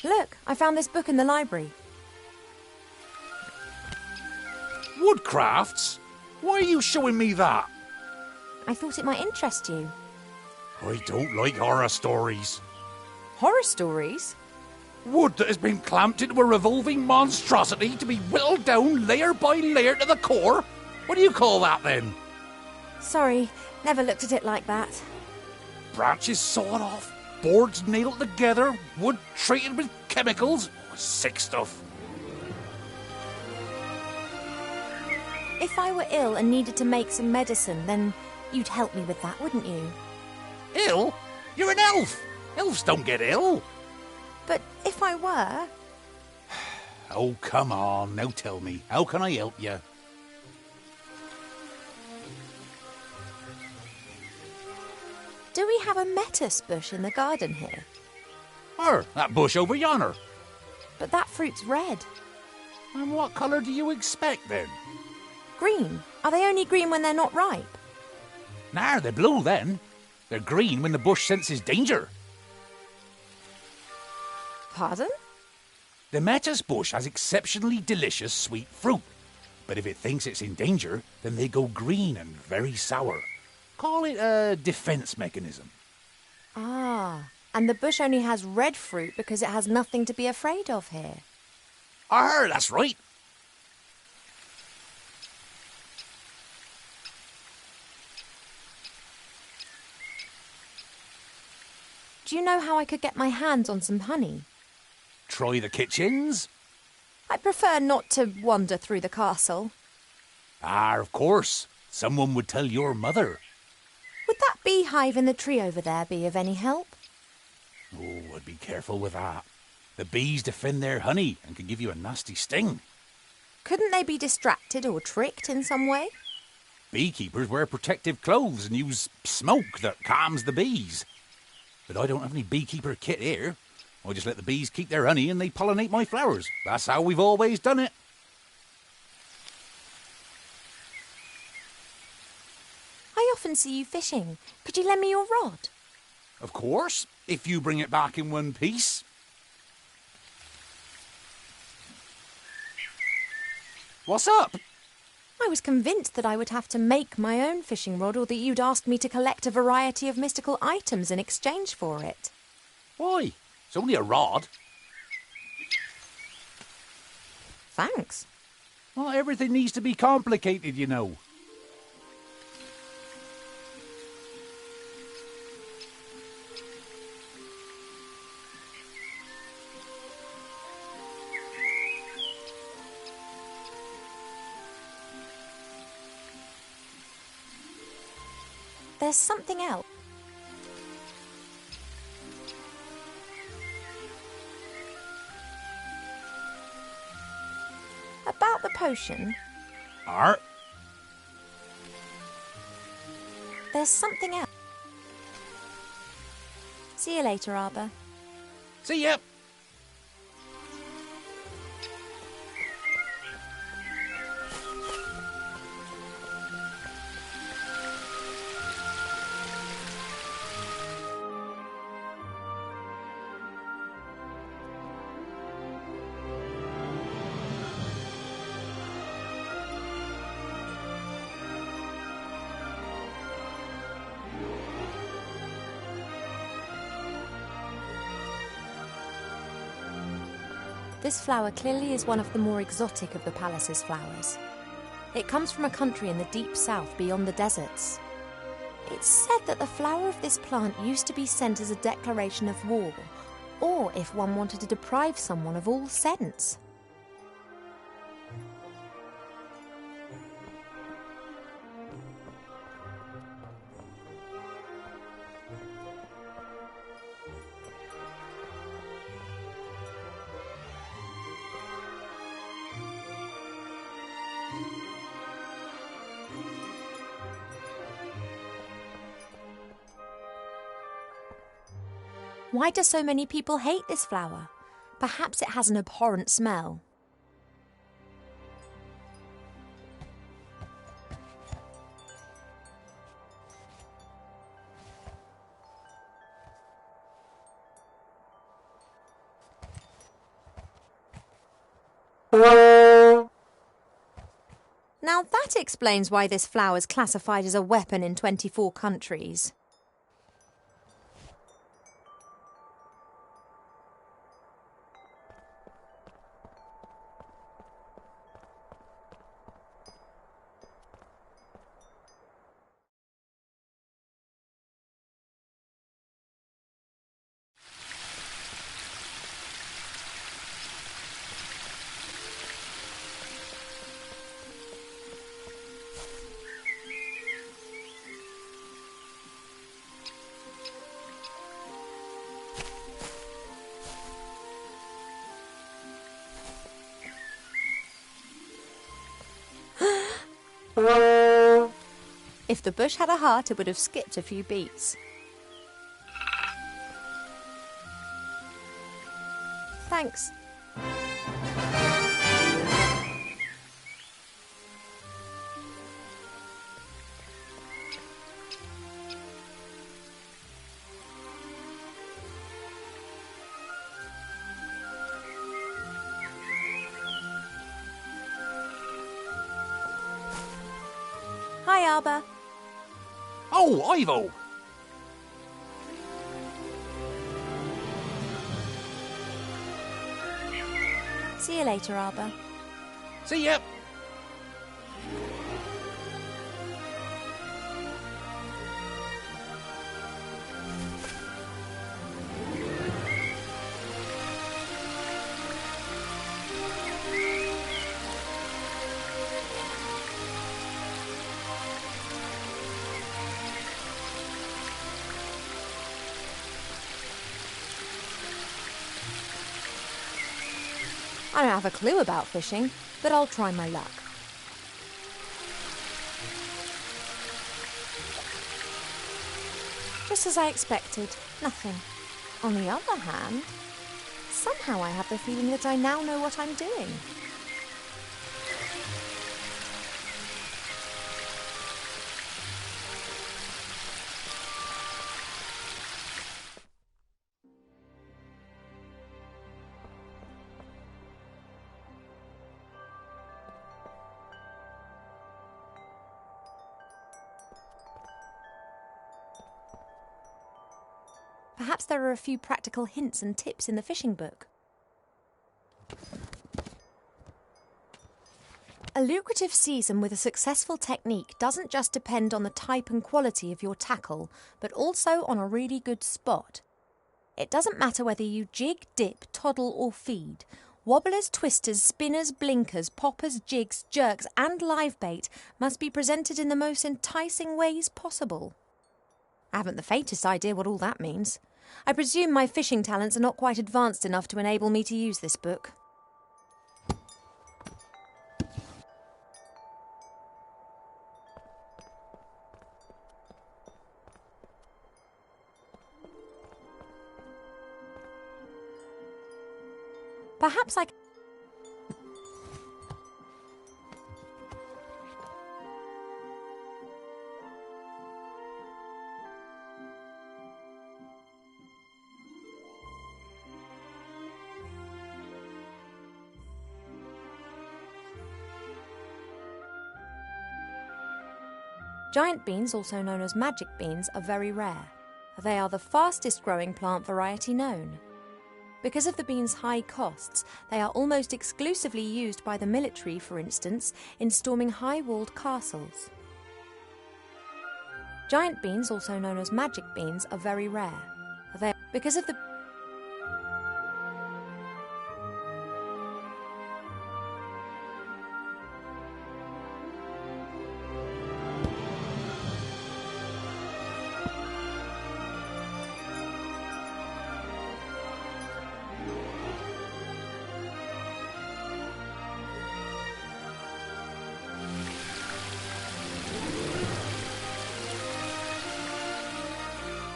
Speaker 6: Look, I found this book in the library.
Speaker 7: Woodcrafts? Why are you showing me that?
Speaker 6: I thought it might interest you.
Speaker 7: I don't like horror stories.
Speaker 6: Horror stories?
Speaker 7: Wood that has been clamped into a revolving monstrosity to be whittled down layer by layer to the core? What do you call that then?
Speaker 6: Sorry, never looked at it like that.
Speaker 7: Branches sawed off, boards nailed together, wood treated with chemicals. Sick stuff.
Speaker 6: If I were ill and needed to make some medicine, then you'd help me with that, wouldn't you?
Speaker 7: Ill? You're an elf. Elves don't get ill.
Speaker 6: But if I were...
Speaker 7: Oh, come on. Now tell me. How can I help you?
Speaker 6: Do we have a lettuce bush in the garden here?
Speaker 7: That bush over yonder.
Speaker 6: But that fruit's red.
Speaker 7: And what colour do you expect then?
Speaker 6: Green. Are they only green when they're not ripe?
Speaker 7: Nah, they're blue then. They're green when the bush senses danger.
Speaker 6: Pardon?
Speaker 7: The lettuce bush has exceptionally delicious sweet fruit. But if it thinks it's in danger, then they go green and very sour. Call it a defence mechanism.
Speaker 6: Ah, and the bush only has red fruit because it has nothing to be afraid of here.
Speaker 7: That's right.
Speaker 6: Do you know how I could get my hands on some honey?
Speaker 7: Try the kitchens.
Speaker 6: I prefer not to wander through the castle.
Speaker 7: Of course. Someone would tell your mother.
Speaker 6: Would that beehive in the tree over there be of any help?
Speaker 7: Oh, I'd be careful with that. The bees defend their honey and can give you a nasty sting.
Speaker 6: Couldn't they be distracted or tricked in some way?
Speaker 7: Beekeepers wear protective clothes and use smoke that calms the bees. But I don't have any beekeeper kit here. I just let the bees keep their honey and they pollinate my flowers. That's how we've always done it.
Speaker 6: I often see you fishing. Could you lend me your rod?
Speaker 7: Of course, if you bring it back in one piece. What's up?
Speaker 6: I was convinced that I would have to make my own fishing rod or that you'd ask me to collect a variety of mystical items in exchange for it.
Speaker 7: Why? It's only a rod.
Speaker 6: Thanks.
Speaker 7: Not everything needs to be complicated, you know.
Speaker 6: There's something else. About the potion.
Speaker 7: Art?
Speaker 6: There's something else. See you later, Arbor.
Speaker 7: See ya.
Speaker 6: This flower clearly is one of the more exotic of the palace's flowers. It comes from a country in the deep south beyond the deserts. It's said that the flower of this plant used to be sent as a declaration of war, or if one wanted to deprive someone of all sense. Why do so many people hate this flower? Perhaps it has an abhorrent smell. Now that explains why this flower's classified as a weapon in 24 countries. If the bush had a heart, it would have skipped a few beats. Thanks. Hi, Arbor.
Speaker 7: Oh, Ivo!
Speaker 6: See you later, Arbor.
Speaker 7: See ya!
Speaker 6: I don't have a clue about fishing, but I'll try my luck. Just as I expected, nothing. On the other hand, somehow I have the feeling that I now know what I'm doing. Perhaps there are a few practical hints and tips in the fishing book. A lucrative season with a successful technique doesn't just depend on the type and quality of your tackle, but also on a really good spot. It doesn't matter whether you jig, dip, toddle or feed. Wobblers, twisters, spinners, blinkers, poppers, jigs, jerks and live bait must be presented in the most enticing ways possible. I haven't the faintest idea what all that means. I presume my fishing talents are not quite advanced enough to enable me to use this book. Perhaps I can... Giant beans, also known as magic beans, are very rare. They are the fastest growing plant variety known. Because of the beans' high costs, they are almost exclusively used by the military, for instance, in storming high-walled castles. Giant beans, also known as magic beans, are very rare. Because of the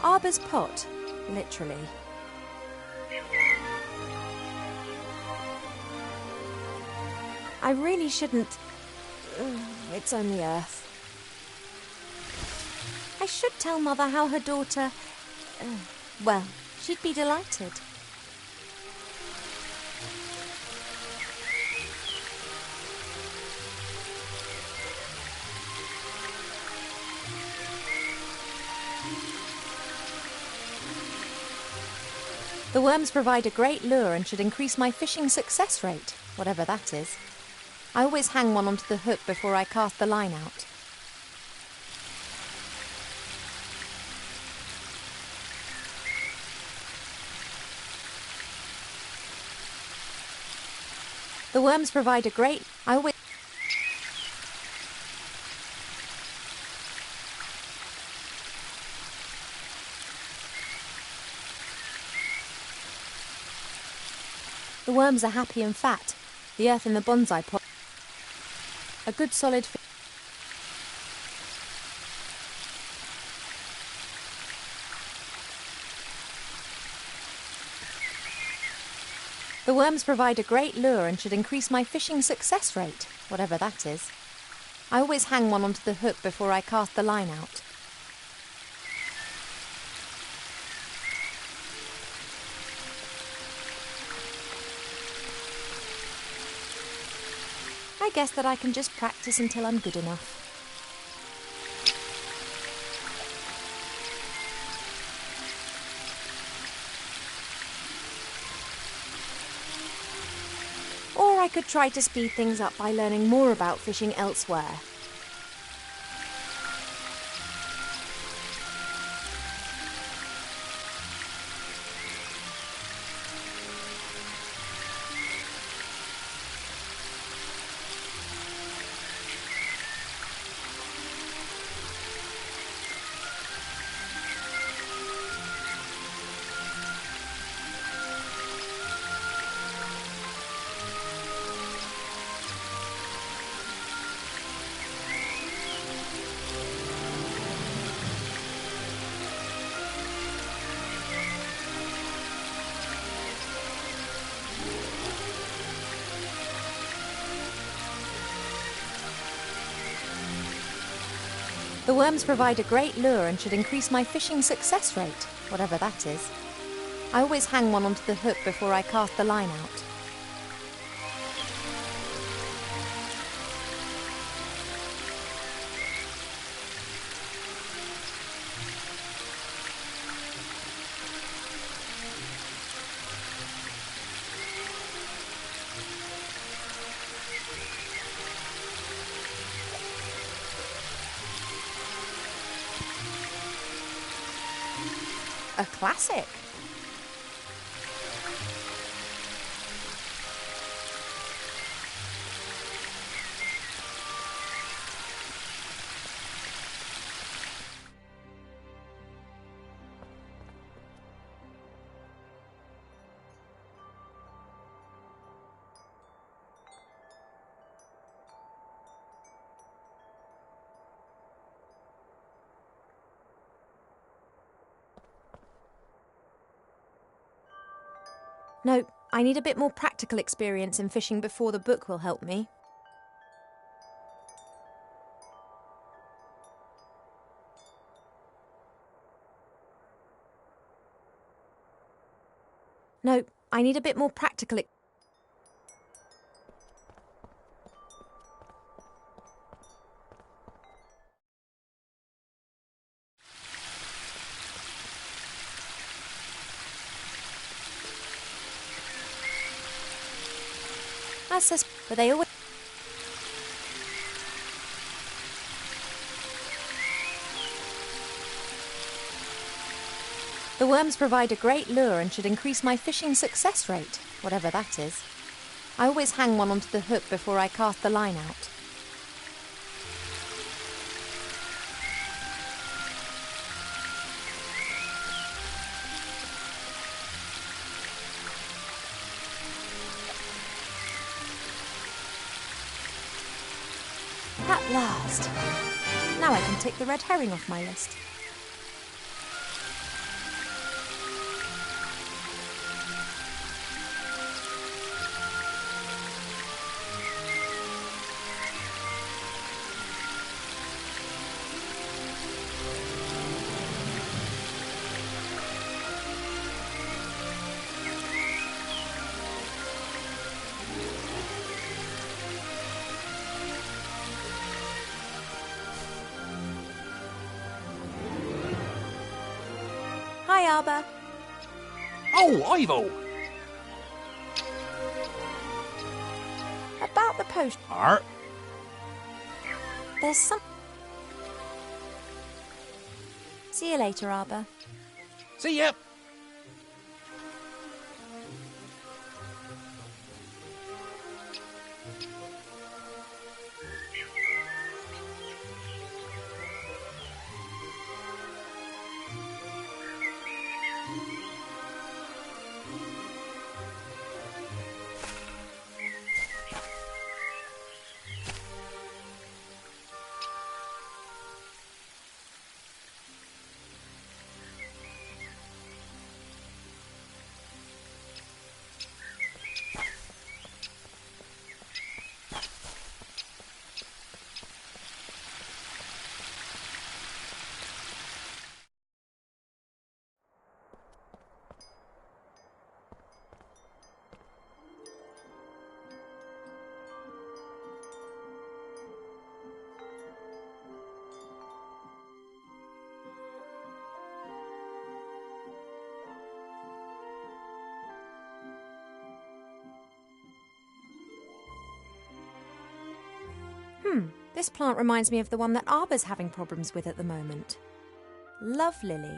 Speaker 6: Arbor's pot, literally. I really shouldn't... It's only Earth. I should tell Mother how her daughter... well, she'd be delighted. The worms provide a great lure and should increase my fishing success rate, whatever that is. I always hang one onto the hook before I cast the line out. The worms provide a great... The worms are happy and fat. The earth in the bonsai pot... A good solid... The worms provide a great lure and should increase my fishing success rate, whatever that is. I always hang one onto the hook before I cast the line out. I guess that I can just practice until I'm good enough. Or I could try to speed things up by learning more about fishing elsewhere. The worms provide a great lure and should increase my fishing success rate, whatever that is. I always hang one onto the hook before I cast the line out. A classic. No, I need a bit more practical experience in fishing before the book will help me. No, I need a bit more practical but they always... The worms provide a great lure and should increase my fishing success rate, whatever that is. I always hang one onto the hook before I cast the line out. At last. Now I can tick the red herring off my list. Hi, Arbor.
Speaker 7: Oh, Ivo!
Speaker 6: About the post.
Speaker 7: Art?
Speaker 6: There's some. See you later, Arbor.
Speaker 7: See ya!
Speaker 6: This plant reminds me of the one that Arbor's having problems with at the moment. Love Lily.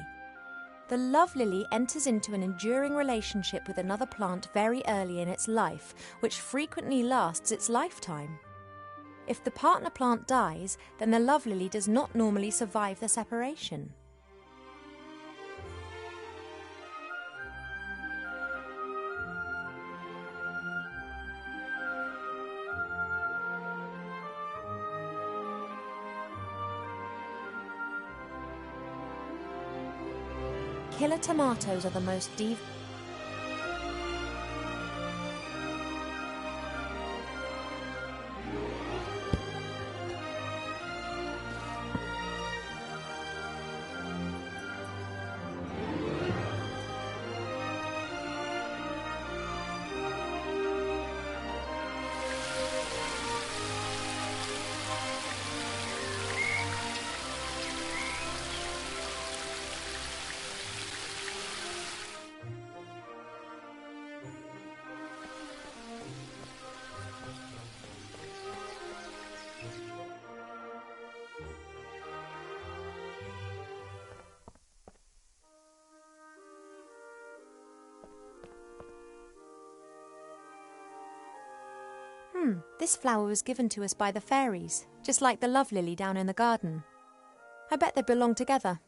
Speaker 6: The love lily enters into an enduring relationship with another plant very early in its life, which frequently lasts its lifetime. If the partner plant dies, then the love lily does not normally survive the separation. Killer tomatoes are the most This flower was given to us by the fairies, just like the love lily down in the garden. I bet they belong together.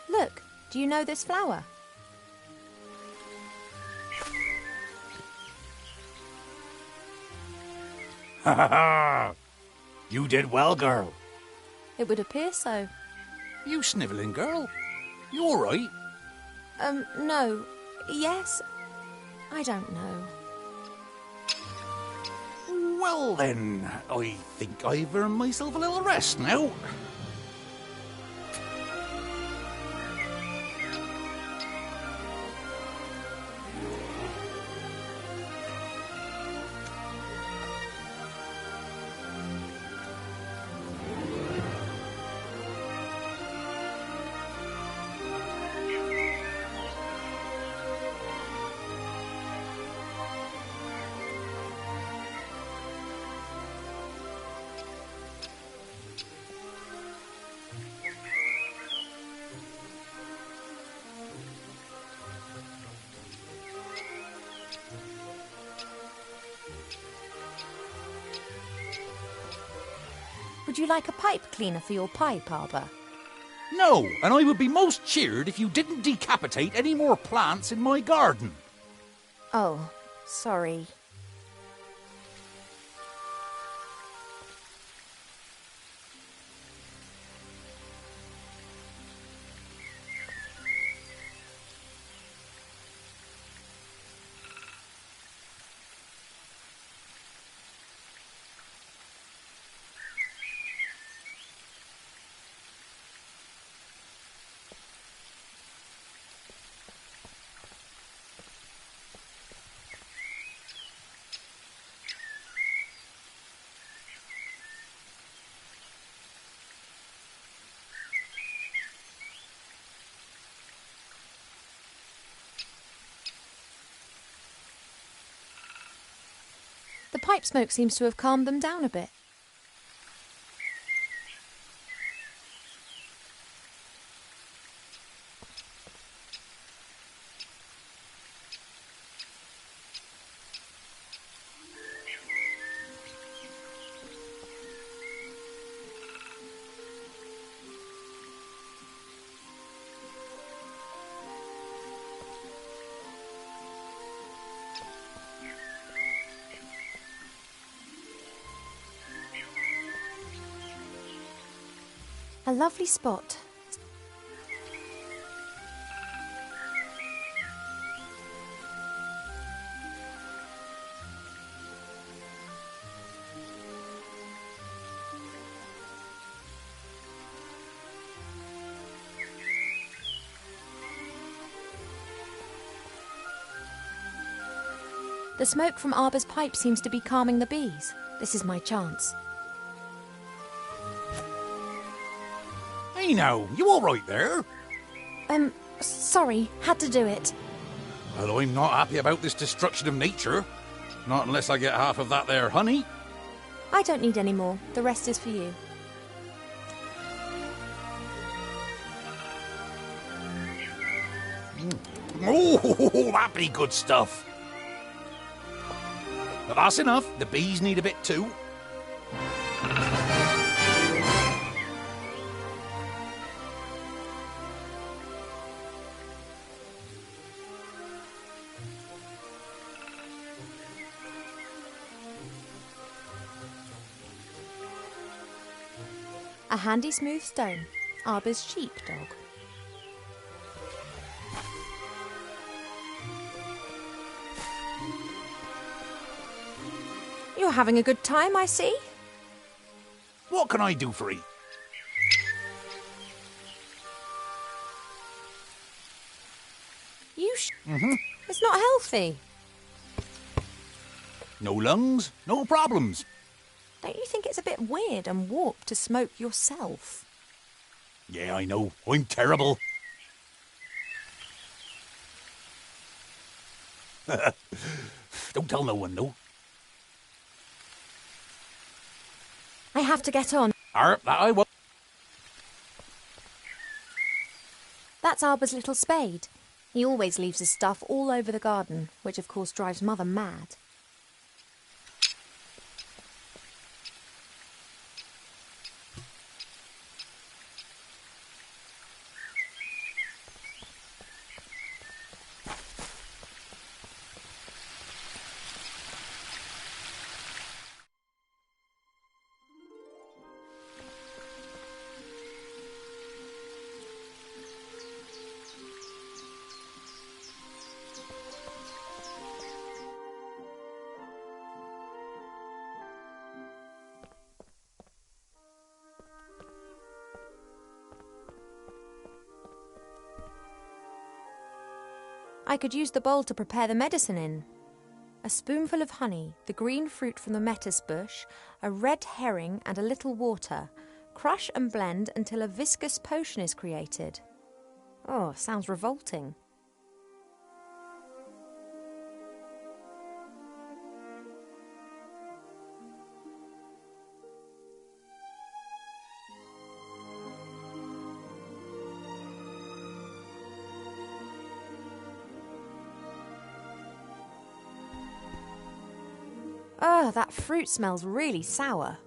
Speaker 6: Look, do you know this flower?
Speaker 7: Ha ha ha! You did well, girl.
Speaker 6: It would appear so.
Speaker 7: You snivelling, girl? You all right?
Speaker 6: No. Yes. I don't know.
Speaker 7: Well then, I think I've earned myself a little rest now.
Speaker 6: Would you like a pipe cleaner for your pipe, Arbor?
Speaker 7: No, and I would be most cheered if you didn't decapitate any more plants in my garden.
Speaker 6: Oh, sorry. The pipe smoke seems to have calmed them down a bit. A lovely spot. The smoke from Arbor's pipe seems to be calming the bees. This is my chance.
Speaker 7: Hey now, you all right there?
Speaker 6: Sorry, had to do it.
Speaker 7: Well, I'm not happy about this destruction of nature. Not unless I get half of that there honey.
Speaker 6: I don't need any more. The rest is for you.
Speaker 7: Oh, that be good stuff. But that's enough. The bees need a bit too.
Speaker 6: A handy smooth stone. Arbor's sheepdog. You're having a good time, I see.
Speaker 7: What can I do for you?
Speaker 6: It's not healthy.
Speaker 7: No lungs, no problems.
Speaker 6: Don't you think it's a bit weird and warped to smoke yourself?
Speaker 7: Yeah, I know. I'm terrible. Don't tell no one, though.
Speaker 6: I have to get on.
Speaker 7: That I will.
Speaker 6: That's Arbor's little spade. He always leaves his stuff all over the garden, which of course drives Mother mad. I could use the bowl to prepare the medicine in. A spoonful of honey, the green fruit from the lettuce bush, a red herring and a little water. Crush and blend until a viscous potion is created. Oh, sounds revolting. Oh, that fruit smells really sour.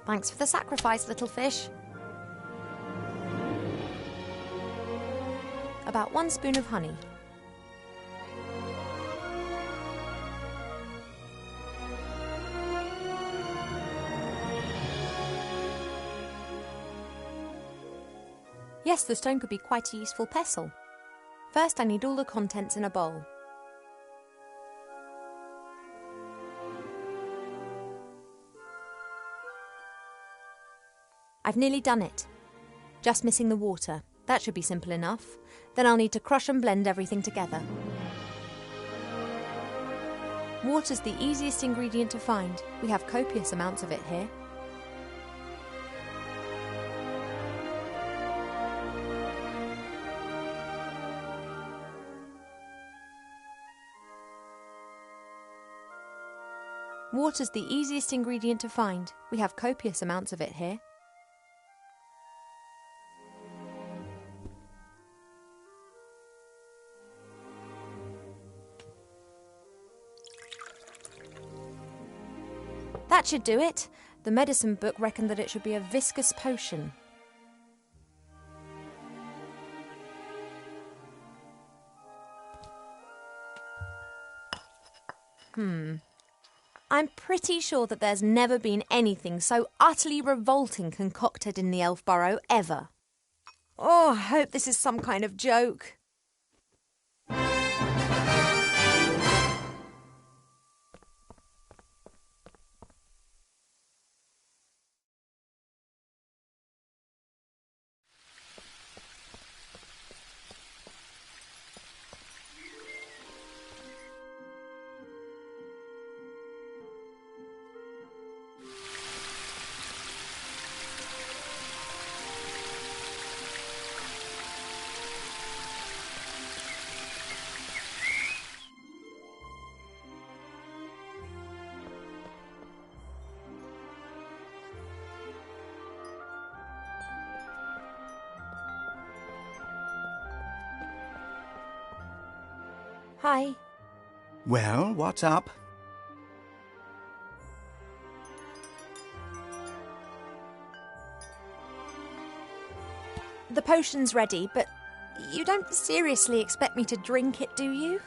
Speaker 6: Thanks for the sacrifice, little fish. About 1 spoon of honey. Yes, the stone could be quite a useful pestle. First, I need all the contents in a bowl. I've nearly done it. Just missing the water. That should be simple enough. Then I'll need to crush and blend everything together. Water's the easiest ingredient to find. We have copious amounts of it here. Water's the easiest ingredient to find. We have copious amounts of it here. That should do it. The medicine book reckoned that it should be a viscous potion. I'm pretty sure that there's never been anything so utterly revolting concocted in the Elf Burrow ever. Oh, I hope this is some kind of joke. Hi.
Speaker 3: Well, what's up?
Speaker 6: The potion's ready, but you don't seriously expect me to drink it, do you?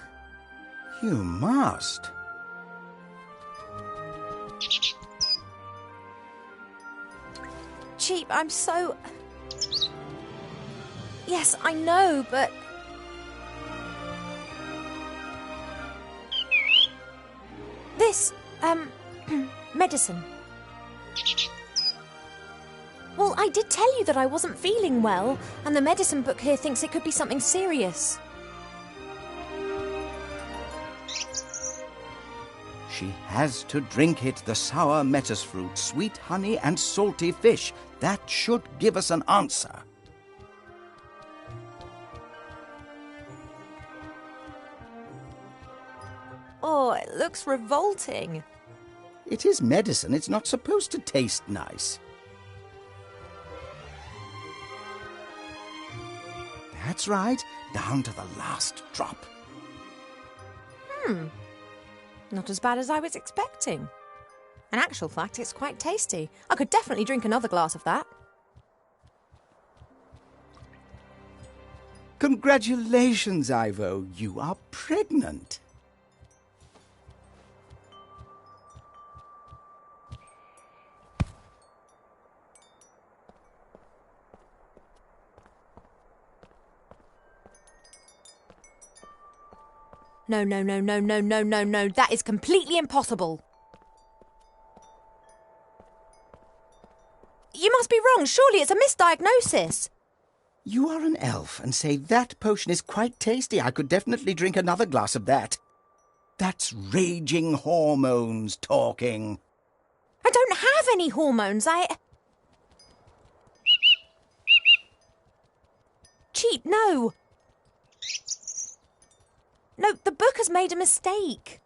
Speaker 3: You must.
Speaker 6: Cheap, I'm so... Yes, I know, but... This, medicine. Well, I did tell you that I wasn't feeling well, and the medicine book here thinks it could be something serious.
Speaker 3: She has to drink it, the sour metis fruit, sweet honey and salty fish. That should give us an answer.
Speaker 6: Oh, it looks revolting.
Speaker 3: It is medicine. It's not supposed to taste nice. That's right. Down to the last drop.
Speaker 6: Not as bad as I was expecting. In actual fact, it's quite tasty. I could definitely drink another glass of that.
Speaker 3: Congratulations, Ivo. You are pregnant.
Speaker 6: No. That is completely impossible. You must be wrong. Surely it's a misdiagnosis.
Speaker 3: You are an elf and say that potion is quite tasty. I could definitely drink another glass of that. That's raging hormones talking.
Speaker 6: I don't have any hormones. Cheat, no. No, the book has made a mistake.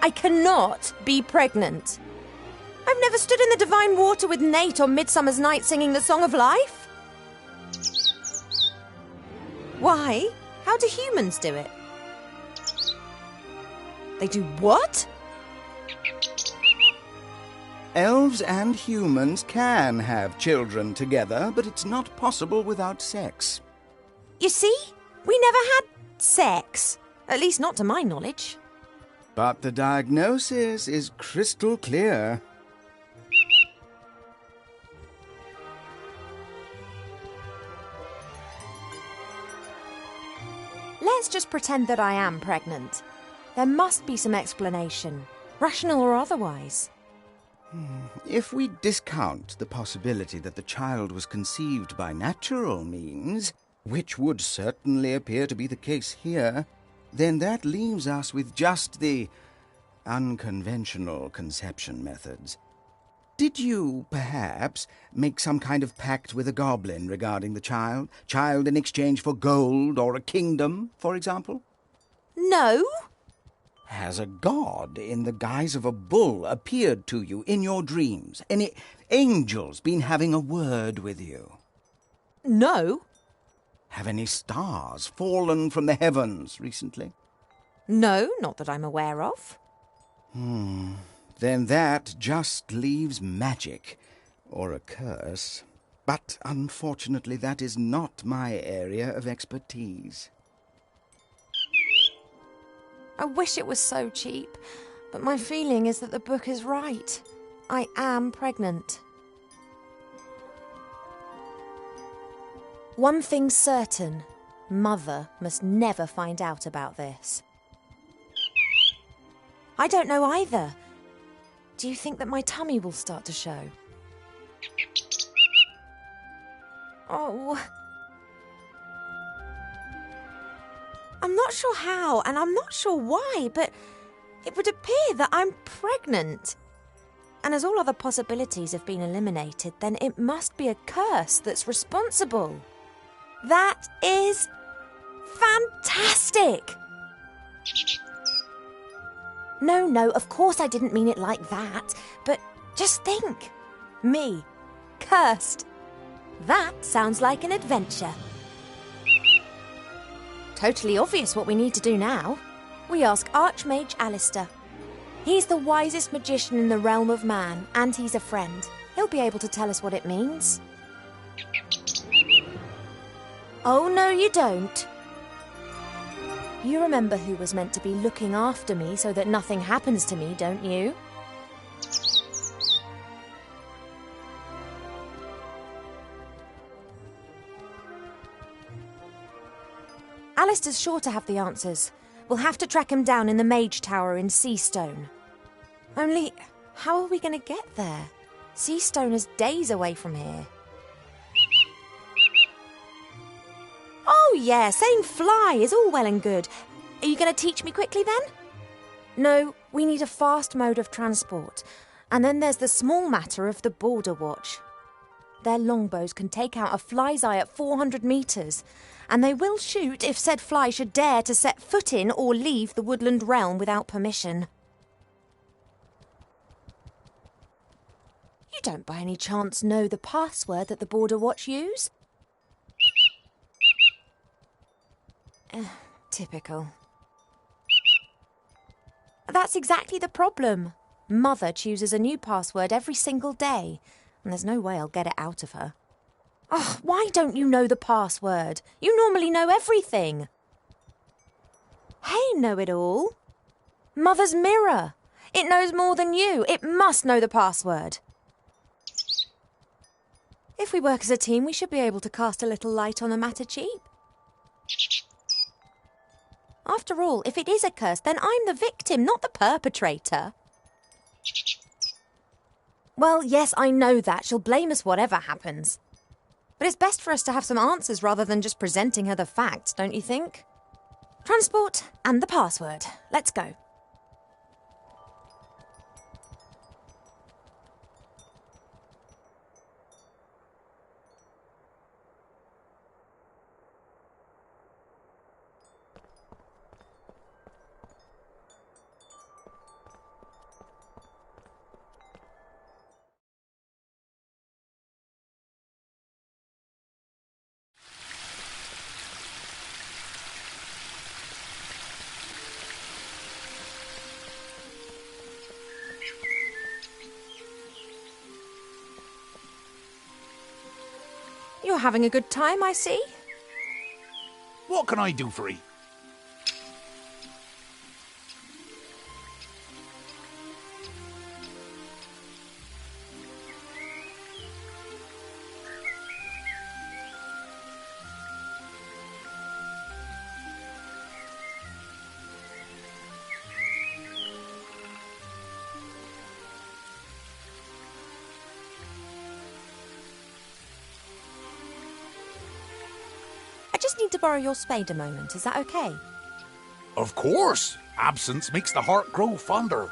Speaker 6: I cannot be pregnant. I've never stood in the divine water with Nate on Midsummer's Night singing the Song of Life. Why? How do humans do it? They do what?
Speaker 3: Elves and humans can have children together, but it's not possible without sex.
Speaker 6: You see? We never had sex. At least not to my knowledge.
Speaker 3: But the diagnosis is crystal clear.
Speaker 6: Let's just pretend that I am pregnant. There must be some explanation, rational or otherwise.
Speaker 3: If we discount the possibility that the child was conceived by natural means, which would certainly appear to be the case here, then that leaves us with just the unconventional conception methods. Did you, perhaps, make some kind of pact with a goblin regarding the child? Child in exchange for gold or a kingdom, for example?
Speaker 6: No.
Speaker 3: Has a god in the guise of a bull appeared to you in your dreams? Any angels been having a word with you?
Speaker 6: No.
Speaker 3: Have any stars fallen from the heavens recently?
Speaker 6: No, not that I'm aware of.
Speaker 3: Then that just leaves magic, or a curse. But unfortunately, that is not my area of expertise.
Speaker 6: I wish it was so cheap, but my feeling is that the book is right. I am pregnant. One thing's certain. Mother must never find out about this. I don't know either. Do you think that my tummy will start to show? Oh. I'm not sure how, and I'm not sure why, but it would appear that I'm pregnant. And as all other possibilities have been eliminated, then it must be a curse that's responsible. That is fantastic! No, of course I didn't mean it like that, but just think. Me, cursed. That sounds like an adventure. Totally obvious what we need to do now. We ask Archmage Alistair. He's the wisest magician in the realm of man, and he's a friend. He'll be able to tell us what it means. Oh, no, you don't. You remember who was meant to be looking after me so that nothing happens to me, don't you? Alistair's sure to have the answers. We'll have to track him down in the Mage Tower in Seastone. Only, how are we going to get there? Seastone is days away from here. Oh yeah, saying fly is all well and good. Are you going to teach me quickly then? No, we need a fast mode of transport. And then there's the small matter of the Border Watch. Their longbows can take out a fly's eye at 400 metres, and they will shoot if said fly should dare to set foot in or leave the woodland realm without permission. You don't by any chance know the password that the Border Watch use? Typical. That's exactly the problem. Mother chooses a new password every single day, and there's no way I'll get it out of her. Oh, why don't you know the password? You normally know everything. Hey, know-it-all. Mother's mirror. It knows more than you. It must know the password. If we work as a team, we should be able to cast a little light on the matter cheap. After all, if it is a curse, then I'm the victim, not the perpetrator. Well, yes, I know that. She'll blame us whatever happens. But it's best for us to have some answers rather than just presenting her the facts, don't you think? Transport and the password. Let's go. You're having a good time, I see.
Speaker 7: What can I do for 'ee?
Speaker 6: I just need to borrow your spade a moment, is that okay?
Speaker 7: Of course! Absence makes the heart grow fonder.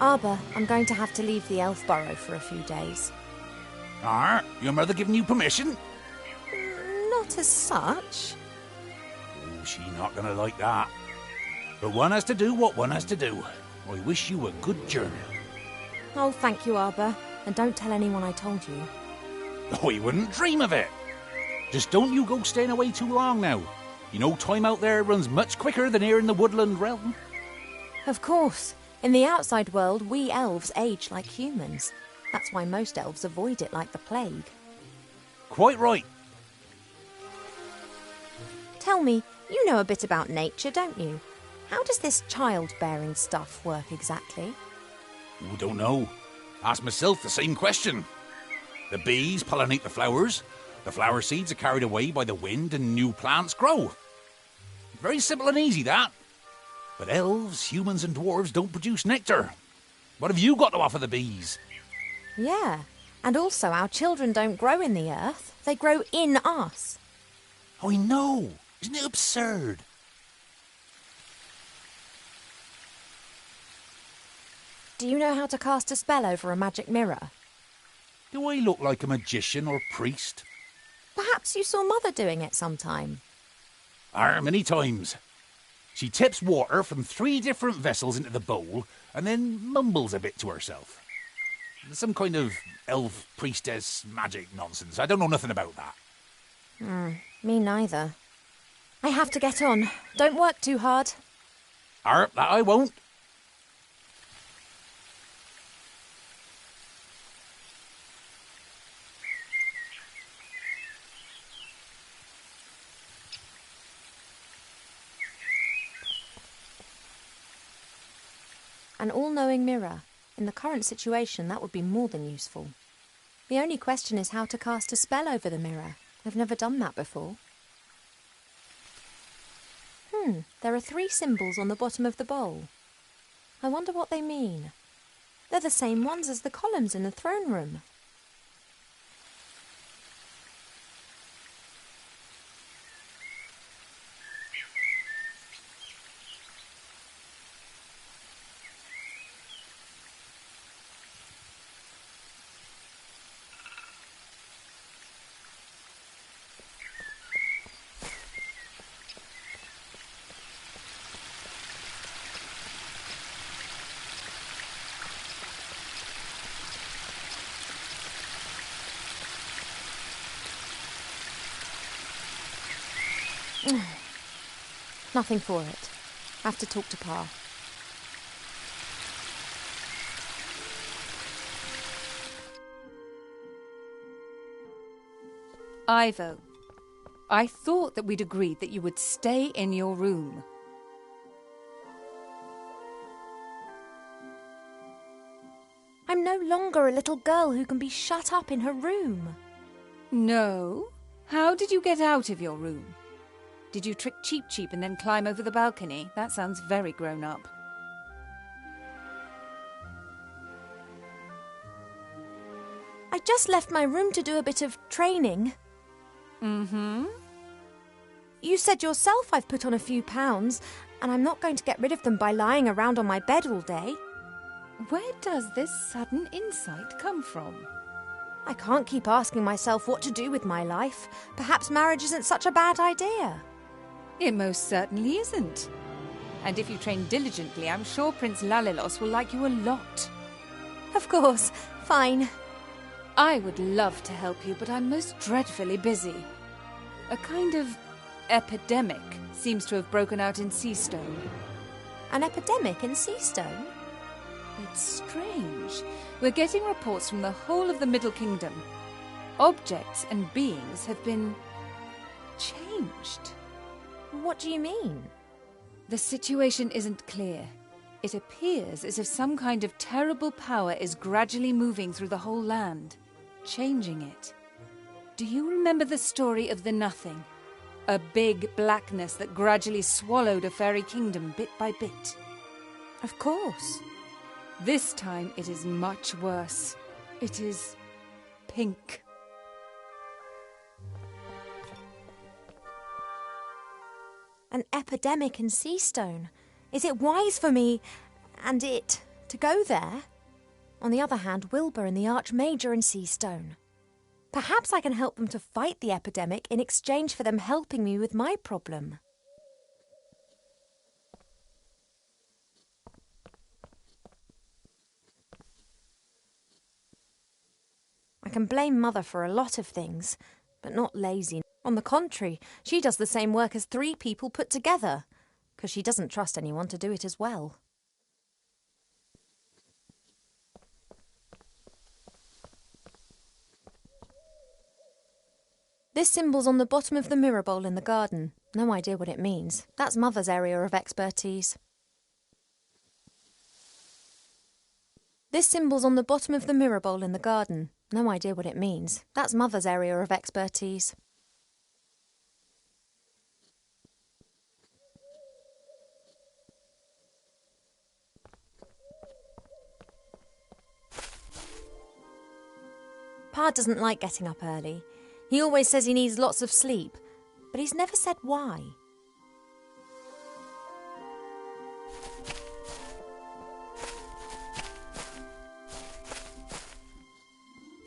Speaker 6: Arbor, I'm going to have to leave the elf burrow for a few days.
Speaker 7: Your mother giving you permission?
Speaker 6: Not as such.
Speaker 7: Oh, she not gonna like that. But one has to do what one has to do. I wish you a good journey.
Speaker 6: Oh, thank you, Arbor. And don't tell anyone I told you.
Speaker 7: I wouldn't dream of it. Just don't you go staying away too long now. You know time out there runs much quicker than here in the woodland realm.
Speaker 6: Of course. In the outside world, we elves age like humans. That's why most elves avoid it like the plague.
Speaker 7: Quite right.
Speaker 6: Tell me, you know a bit about nature, don't you? How does this childbearing stuff work exactly?
Speaker 7: Oh, don't know. Ask myself the same question. The bees pollinate the flowers. The flower seeds are carried away by the wind and new plants grow. Very simple and easy, that. But elves, humans and dwarves don't produce nectar. What have you got to offer the bees?
Speaker 6: Yeah, and also our children don't grow in the earth. They grow in us.
Speaker 7: I know. Isn't it absurd?
Speaker 6: Do you know how to cast a spell over a magic mirror?
Speaker 7: Do I look like a magician or priest?
Speaker 6: Perhaps you saw Mother doing it sometime.
Speaker 7: Many times. She tips water from 3 different vessels into the bowl and then mumbles a bit to herself. Some kind of elf priestess magic nonsense. I don't know nothing about that.
Speaker 6: Me neither. I have to get on. Don't work too hard.
Speaker 7: That I won't.
Speaker 6: An all-knowing mirror. In the current situation, that would be more than useful. The only question is how to cast a spell over the mirror. I've never done that before. There are 3 symbols on the bottom of the bowl. I wonder what they mean. They're the same ones as the columns in the throne room. Nothing for it. Have to talk to Pa.
Speaker 5: Ivo, I thought that we'd agreed that you would stay in your room.
Speaker 6: I'm no longer a little girl who can be shut up in her room.
Speaker 5: No? How did you get out of your room? Did you trick Cheep Cheep and then climb over the balcony? That sounds very grown up.
Speaker 6: I just left my room to do a bit of training.
Speaker 5: Mm-hmm.
Speaker 6: You said yourself I've put on a few pounds, and I'm not going to get rid of them by lying around on my bed all day.
Speaker 5: Where does this sudden insight come from?
Speaker 6: I can't keep asking myself what to do with my life. Perhaps marriage isn't such a bad idea.
Speaker 5: It most certainly isn't. And if you train diligently, I'm sure Prince Lalilos will like you a lot.
Speaker 6: Of course. Fine.
Speaker 5: I would love to help you, but I'm most dreadfully busy. A kind of epidemic seems to have broken out in Seastone.
Speaker 6: An epidemic in Seastone?
Speaker 5: It's strange. We're getting reports from the whole of the Middle Kingdom. Objects and beings have been changed.
Speaker 6: What do you mean?
Speaker 5: The situation isn't clear. It appears as if some kind of terrible power is gradually moving through the whole land, changing it. Do you remember the story of the Nothing? A big blackness that gradually swallowed a fairy kingdom bit by bit.
Speaker 6: Of course.
Speaker 5: This time it is much worse. It is pink.
Speaker 6: An epidemic in Seastone. Is it wise for me and it to go there? On the other hand, Wilbur and the Archmajor in Seastone. Perhaps I can help them to fight the epidemic in exchange for them helping me with my problem. I can blame Mother for a lot of things, but not laziness. On the contrary, she does the same work as 3 people put together, because she doesn't trust anyone to do it as well. This symbol's on the bottom of the mirror bowl in the garden. No idea what it means. That's Mother's area of expertise. This symbol's on the bottom of the mirror bowl in the garden. No idea what it means. That's Mother's area of expertise. Pa doesn't like getting up early. He always says he needs lots of sleep, but he's never said why.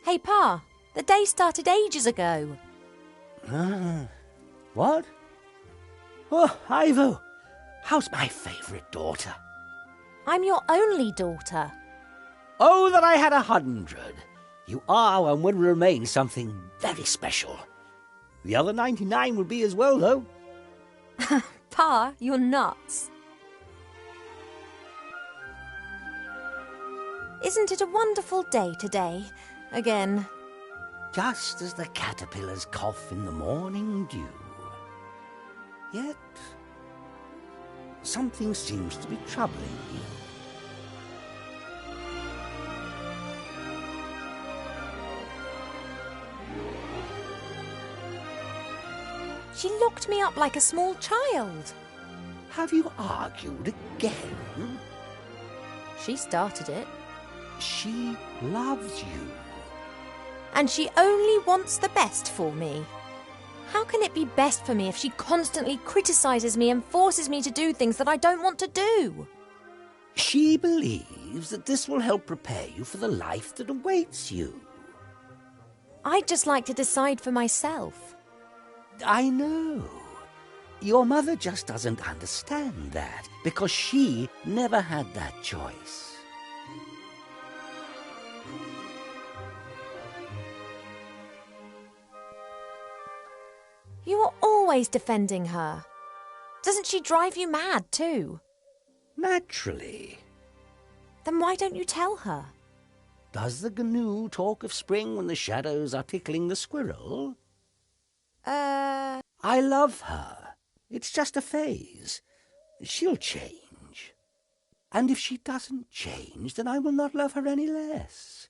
Speaker 6: Hey, Pa, the day started ages ago.
Speaker 8: What? Oh, Ivo, how's my favourite daughter?
Speaker 6: I'm your only daughter.
Speaker 8: Oh, that I had 100. You are and will remain something very special. The other 99 will be as well, though.
Speaker 6: Pa, you're nuts. Isn't it a wonderful day today? Again.
Speaker 8: Just as the caterpillars cough in the morning dew. Yet, something seems to be troubling you.
Speaker 6: She locked me up like a small child.
Speaker 8: Have you argued again?
Speaker 6: She started it.
Speaker 8: She loves you.
Speaker 6: And she only wants the best for me. How can it be best for me if she constantly criticises me and forces me to do things that I don't want to do?
Speaker 8: She believes that this will help prepare you for the life that awaits you.
Speaker 6: I'd just like to decide for myself.
Speaker 8: I know. Your mother just doesn't understand that, because she never had that choice.
Speaker 6: You are always defending her. Doesn't she drive you mad too?
Speaker 8: Naturally.
Speaker 6: Then why don't you tell her?
Speaker 8: Does the GNU talk of spring when the shadows are tickling the squirrel? I love her. It's just a phase. She'll change. And if she doesn't change, then I will not love her any less.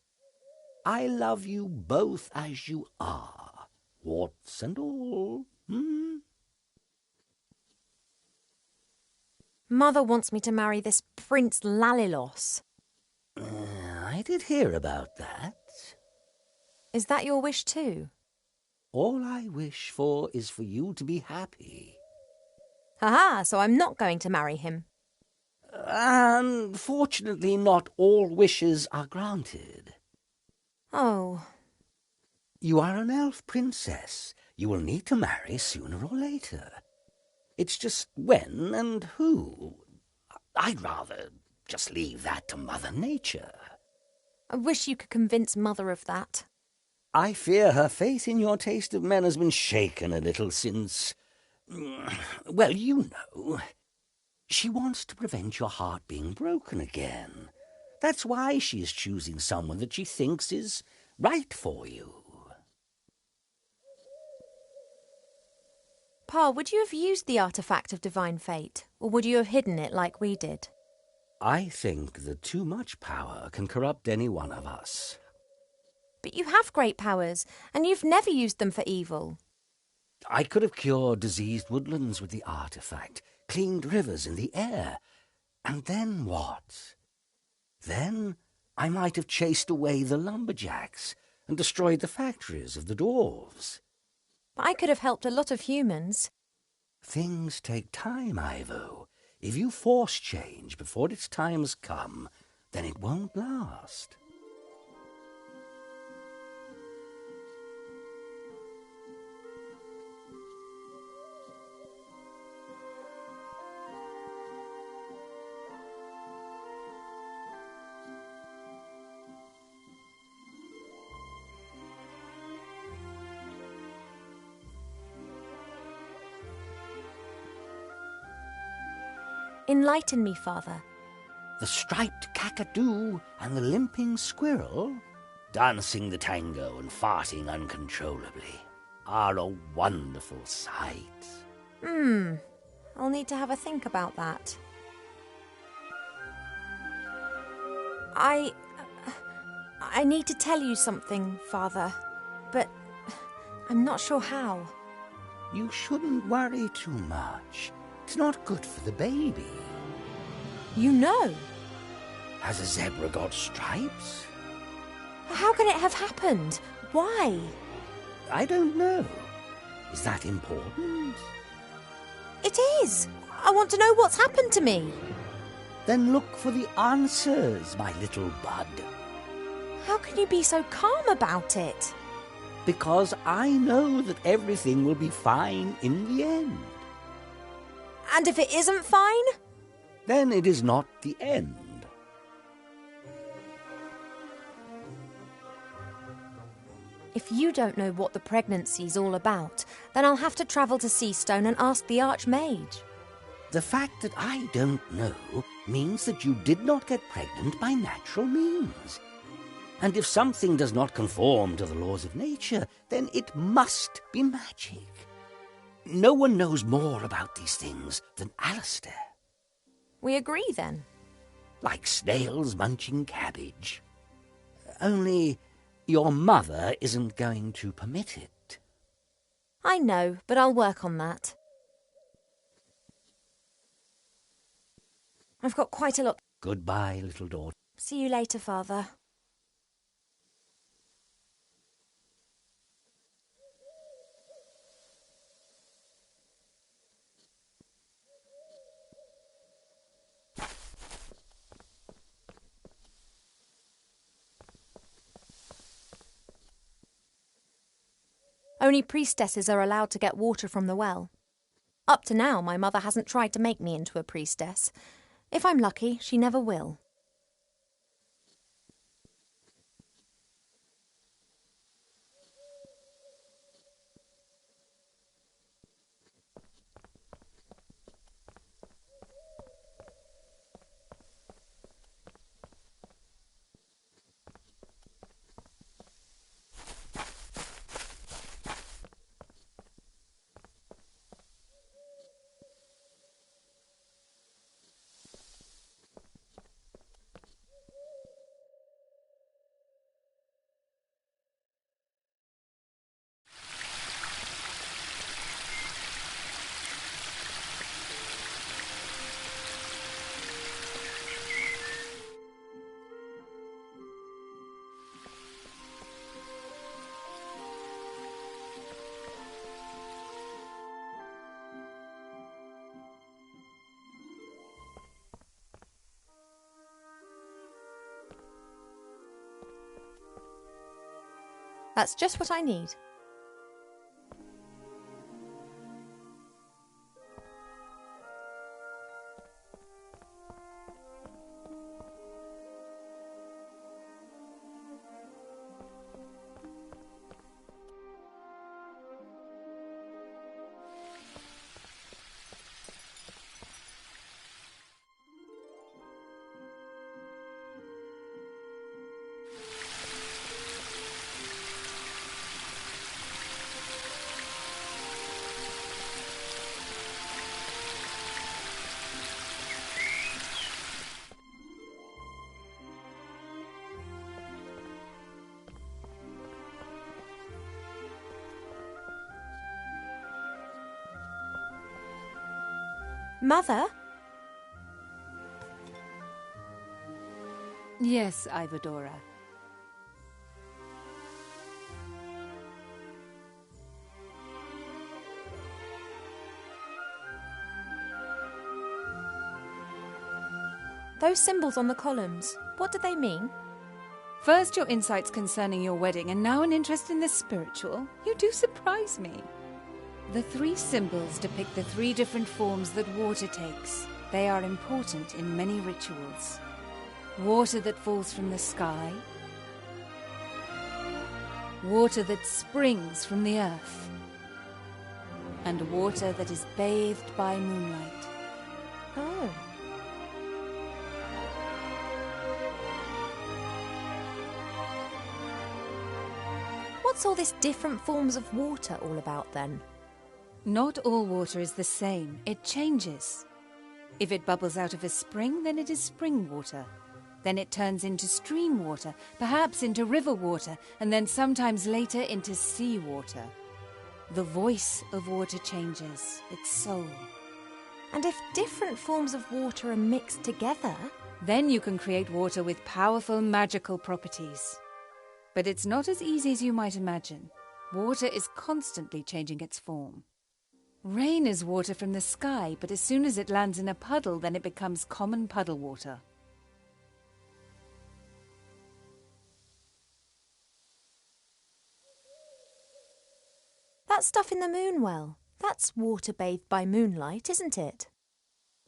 Speaker 8: I love you both as you are, warts and all.
Speaker 6: Mother wants me to marry this Prince Lalilos.
Speaker 8: I did hear about that.
Speaker 6: Is that your wish too?
Speaker 8: All I wish for is for you to be happy.
Speaker 6: Haha, so I'm not going to marry him.
Speaker 8: Unfortunately, not all wishes are granted.
Speaker 6: Oh.
Speaker 8: You are an elf princess. You will need to marry sooner or later. It's just when and who. I'd rather just leave that to Mother Nature.
Speaker 6: I wish you could convince Mother of that.
Speaker 8: I fear her faith in your taste of men has been shaken a little since... Well, you know. She wants to prevent your heart being broken again. That's why she is choosing someone that she thinks is right for you.
Speaker 6: Pa, would you have used the artifact of divine fate, or would you have hidden it like we did?
Speaker 8: I think that too much power can corrupt any one of us.
Speaker 6: But you have great powers, and you've never used them for evil.
Speaker 8: I could have cured diseased woodlands with the artifact, cleaned rivers in the air. And then what? Then I might have chased away the lumberjacks and destroyed the factories of the dwarves.
Speaker 6: But I could have helped a lot of humans.
Speaker 8: Things take time, Ivo. If you force change before its time has come, then it won't last.
Speaker 6: Enlighten me, Father.
Speaker 8: The striped kakadu and the limping squirrel, dancing the tango and farting uncontrollably, are a wonderful sight.
Speaker 6: I'll need to have a think about that. I need to tell you something, Father, but I'm not sure how.
Speaker 8: You shouldn't worry too much. It's not good for the baby.
Speaker 6: You know.
Speaker 8: Has a zebra got stripes?
Speaker 6: How can it have happened? Why?
Speaker 8: I don't know. Is that important?
Speaker 6: It is. I want to know what's happened to me.
Speaker 8: Then look for the answers, my little bud.
Speaker 6: How can you be so calm about it?
Speaker 8: Because I know that everything will be fine in the end.
Speaker 6: And if it isn't fine?
Speaker 8: Then it is not the end.
Speaker 6: If you don't know what the pregnancy's all about, then I'll have to travel to Seastone and ask the Archmage.
Speaker 8: The fact that I don't know means that you did not get pregnant by natural means. And if something does not conform to the laws of nature, then it must be magic. No one knows more about these things than Alistair.
Speaker 6: We agree, then?
Speaker 8: Like snails munching cabbage. Only your mother isn't going to permit it.
Speaker 6: I know, but I'll work on that. I've got quite a lot.
Speaker 8: Goodbye, little daughter.
Speaker 6: See you later, Father. Only priestesses are allowed to get water from the well. Up to now, my mother hasn't tried to make me into a priestess. If I'm lucky, she never will. That's just what I need. Mother?
Speaker 5: Yes, Ivadora.
Speaker 6: Those symbols on the columns, what do they mean?
Speaker 5: First your insights concerning your wedding, and now an interest in the spiritual. You do surprise me. The 3 symbols depict the 3 different forms that water takes. They are important in many rituals. Water that falls from the sky. Water that springs from the earth. And water that is bathed by moonlight.
Speaker 6: Oh. What's all this different forms of water all about then?
Speaker 5: Not all water is the same. It changes. If it bubbles out of a spring, then it is spring water. Then it turns into stream water, perhaps into river water, and then sometimes later into sea water. The voice of water changes, its soul.
Speaker 6: And if different forms of water are mixed together?
Speaker 5: Then you can create water with powerful magical properties. But it's not as easy as you might imagine. Water is constantly changing its form. Rain is water from the sky, but as soon as it lands in a puddle, then it becomes common puddle water.
Speaker 6: That stuff in the moon well, that's water bathed by moonlight, isn't it?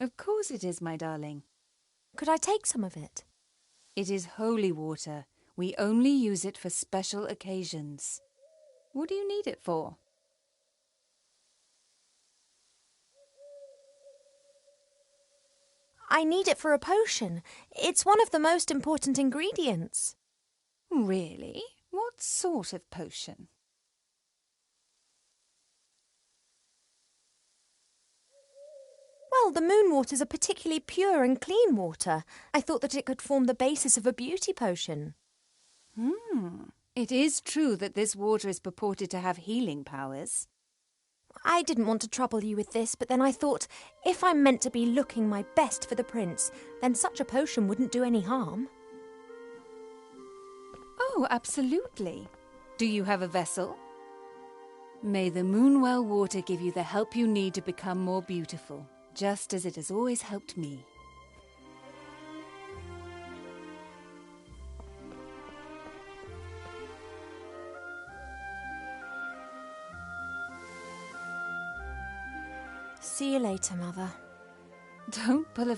Speaker 5: Of course it is, my darling.
Speaker 6: Could I take some of it?
Speaker 5: It is holy water. We only use it for special occasions. What do you need it for?
Speaker 6: I need it for a potion. It's one of the most important ingredients.
Speaker 5: Really? What sort of potion?
Speaker 6: Well, the moon waters are particularly pure and clean water. I thought that it could form the basis of a beauty potion.
Speaker 5: It is true that this water is purported to have healing powers.
Speaker 6: I didn't want to trouble you with this, but then I thought, if I'm meant to be looking my best for the prince, then such a potion wouldn't do any harm.
Speaker 5: Oh, absolutely. Do you have a vessel? May the Moonwell water give you the help you need to become more beautiful, just as it has always helped me.
Speaker 6: See you later, Mother.
Speaker 5: Don't pull a...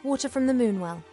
Speaker 6: Water from the Moonwell.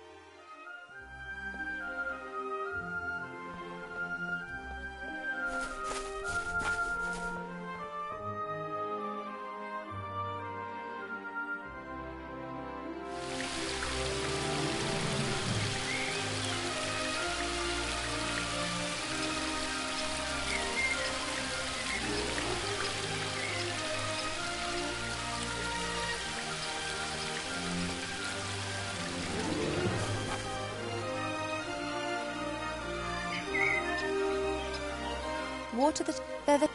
Speaker 6: Water that... They're the...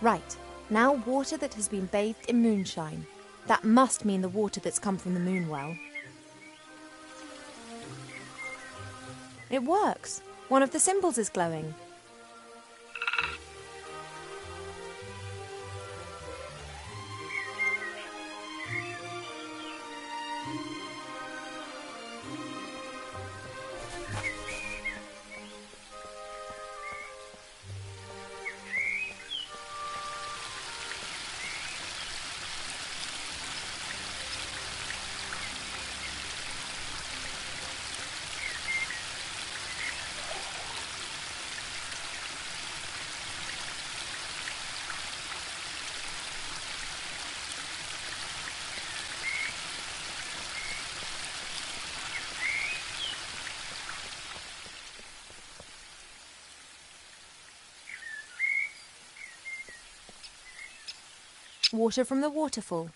Speaker 6: Right. Now water that has been bathed in moonshine. That must mean the water that's come from the Moonwell. It works. One of the symbols is glowing. Water from the waterfall.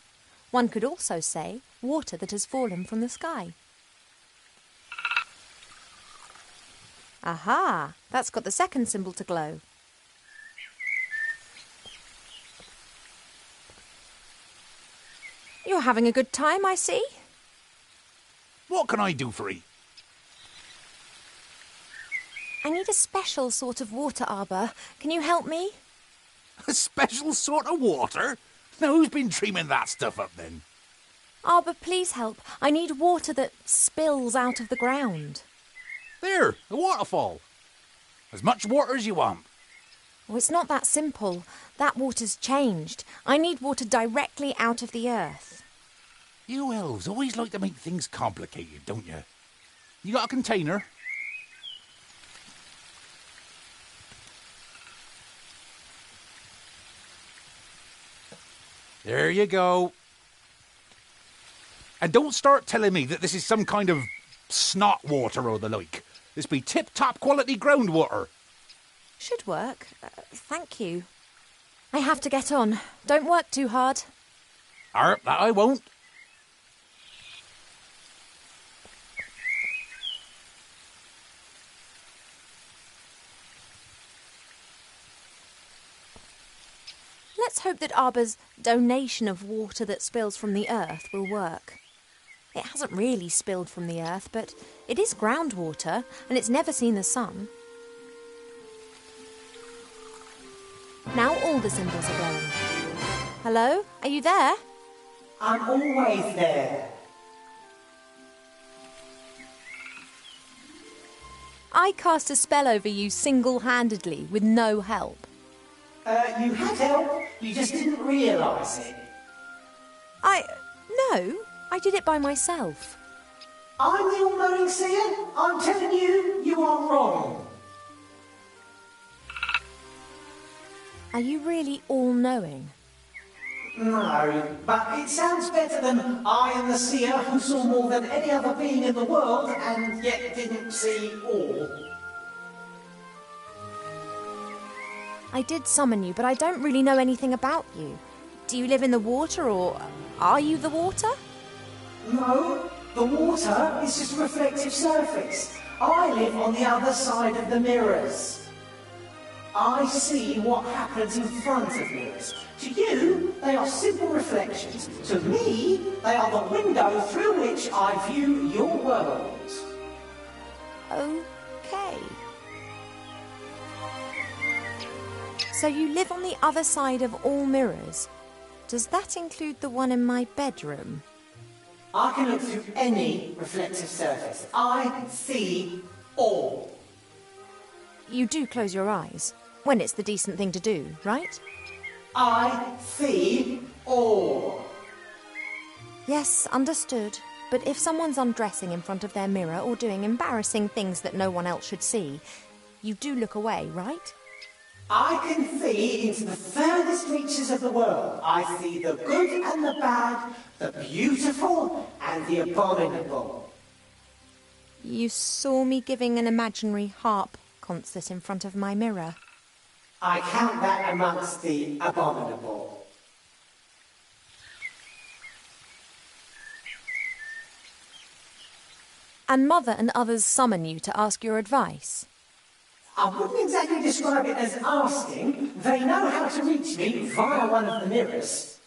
Speaker 6: One could also say water that has fallen from the sky. Aha! That's got the second symbol to glow. You're having a good time, I see.
Speaker 7: What can I do for 'ee?
Speaker 6: I need a special sort of water arbor. Can you help me?
Speaker 7: A special sort of water? Now, who's been dreaming that stuff up then?
Speaker 6: Arbor, please help. I need water that spills out of the ground.
Speaker 7: There, a waterfall. As much water as you want.
Speaker 6: Oh, it's not that simple. That water's changed. I need water directly out of the earth.
Speaker 7: You elves always like to make things complicated, don't you? You got a container? There you go. And don't start telling me that this is some kind of snot water or the like. This be tip-top quality groundwater.
Speaker 6: Should work. Thank you. I have to get on. Don't work too hard.
Speaker 7: That I won't.
Speaker 6: Let's hope that Arbor's donation of water that spills from the earth will work. It hasn't really spilled from the earth, but it is groundwater, and it's never seen the sun. Now all the symbols are glowing. Hello? Are you there?
Speaker 9: I'm always there.
Speaker 6: I cast a spell over you single-handedly, with no help.
Speaker 9: You had help, you just didn't realise it.
Speaker 6: No, I did it by myself.
Speaker 9: I'm the all-knowing seer. I'm telling you, you are wrong.
Speaker 6: Are you really all-knowing?
Speaker 9: No, but it sounds better than I am the seer who saw more than any other being in the world and yet didn't see all.
Speaker 6: I did summon you, but I don't really know anything about you. Do you live in the water, or are you the water?
Speaker 9: No, the water is just a reflective surface. I live on the other side of the mirrors. I see what happens in front of mirrors. To you, they are simple reflections. To me, they are the window through which I view your world.
Speaker 6: Okay. So you live on the other side of all mirrors. Does that include the one in my bedroom?
Speaker 9: I can look through any reflective surface. I see all.
Speaker 6: You do close your eyes, when it's the decent thing to do, right?
Speaker 9: I see all.
Speaker 6: Yes, understood. But if someone's undressing in front of their mirror or doing embarrassing things that no one else should see, you do look away, right?
Speaker 9: I can see into the furthest reaches of the world. I see the good and the bad, the beautiful and the abominable.
Speaker 6: You saw me giving an imaginary harp concert in front of my mirror.
Speaker 9: I count that amongst the abominable.
Speaker 6: And Mother and others summon you to ask your advice.
Speaker 9: I wouldn't exactly describe it as asking. They know how to reach me via one of the mirrors.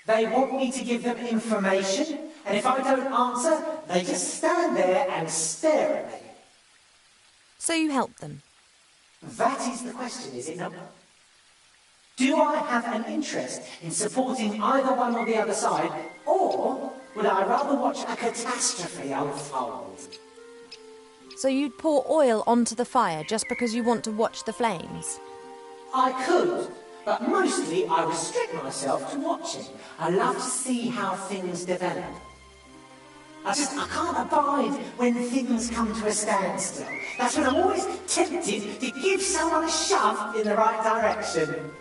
Speaker 9: They want me to give them information, and if I don't answer, they just stand there and stare at me.
Speaker 6: So you help them?
Speaker 9: That is the question, is it not? Do I have an interest in supporting either one or the other side, or would I rather watch a catastrophe unfold?
Speaker 6: So you'd pour oil onto the fire just because you want to watch the flames?
Speaker 9: I could, but mostly I restrict myself to watching. I love to see how things develop. I can't abide when things come to a standstill. That's when I'm always tempted to give someone a shove in the right direction.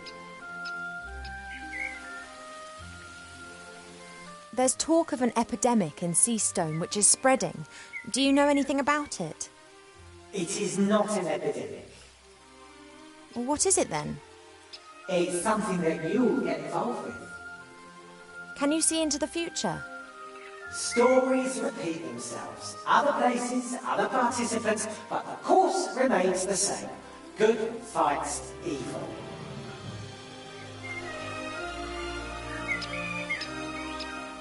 Speaker 6: There's talk of an epidemic in Seastone which is spreading. Do you know anything about it?
Speaker 9: It is not an epidemic.
Speaker 6: Well, what is it then?
Speaker 9: It's something that you'll get involved with.
Speaker 6: Can you see into the future?
Speaker 9: Stories repeat themselves. Other places, other participants, but the course remains the same. Good fights evil.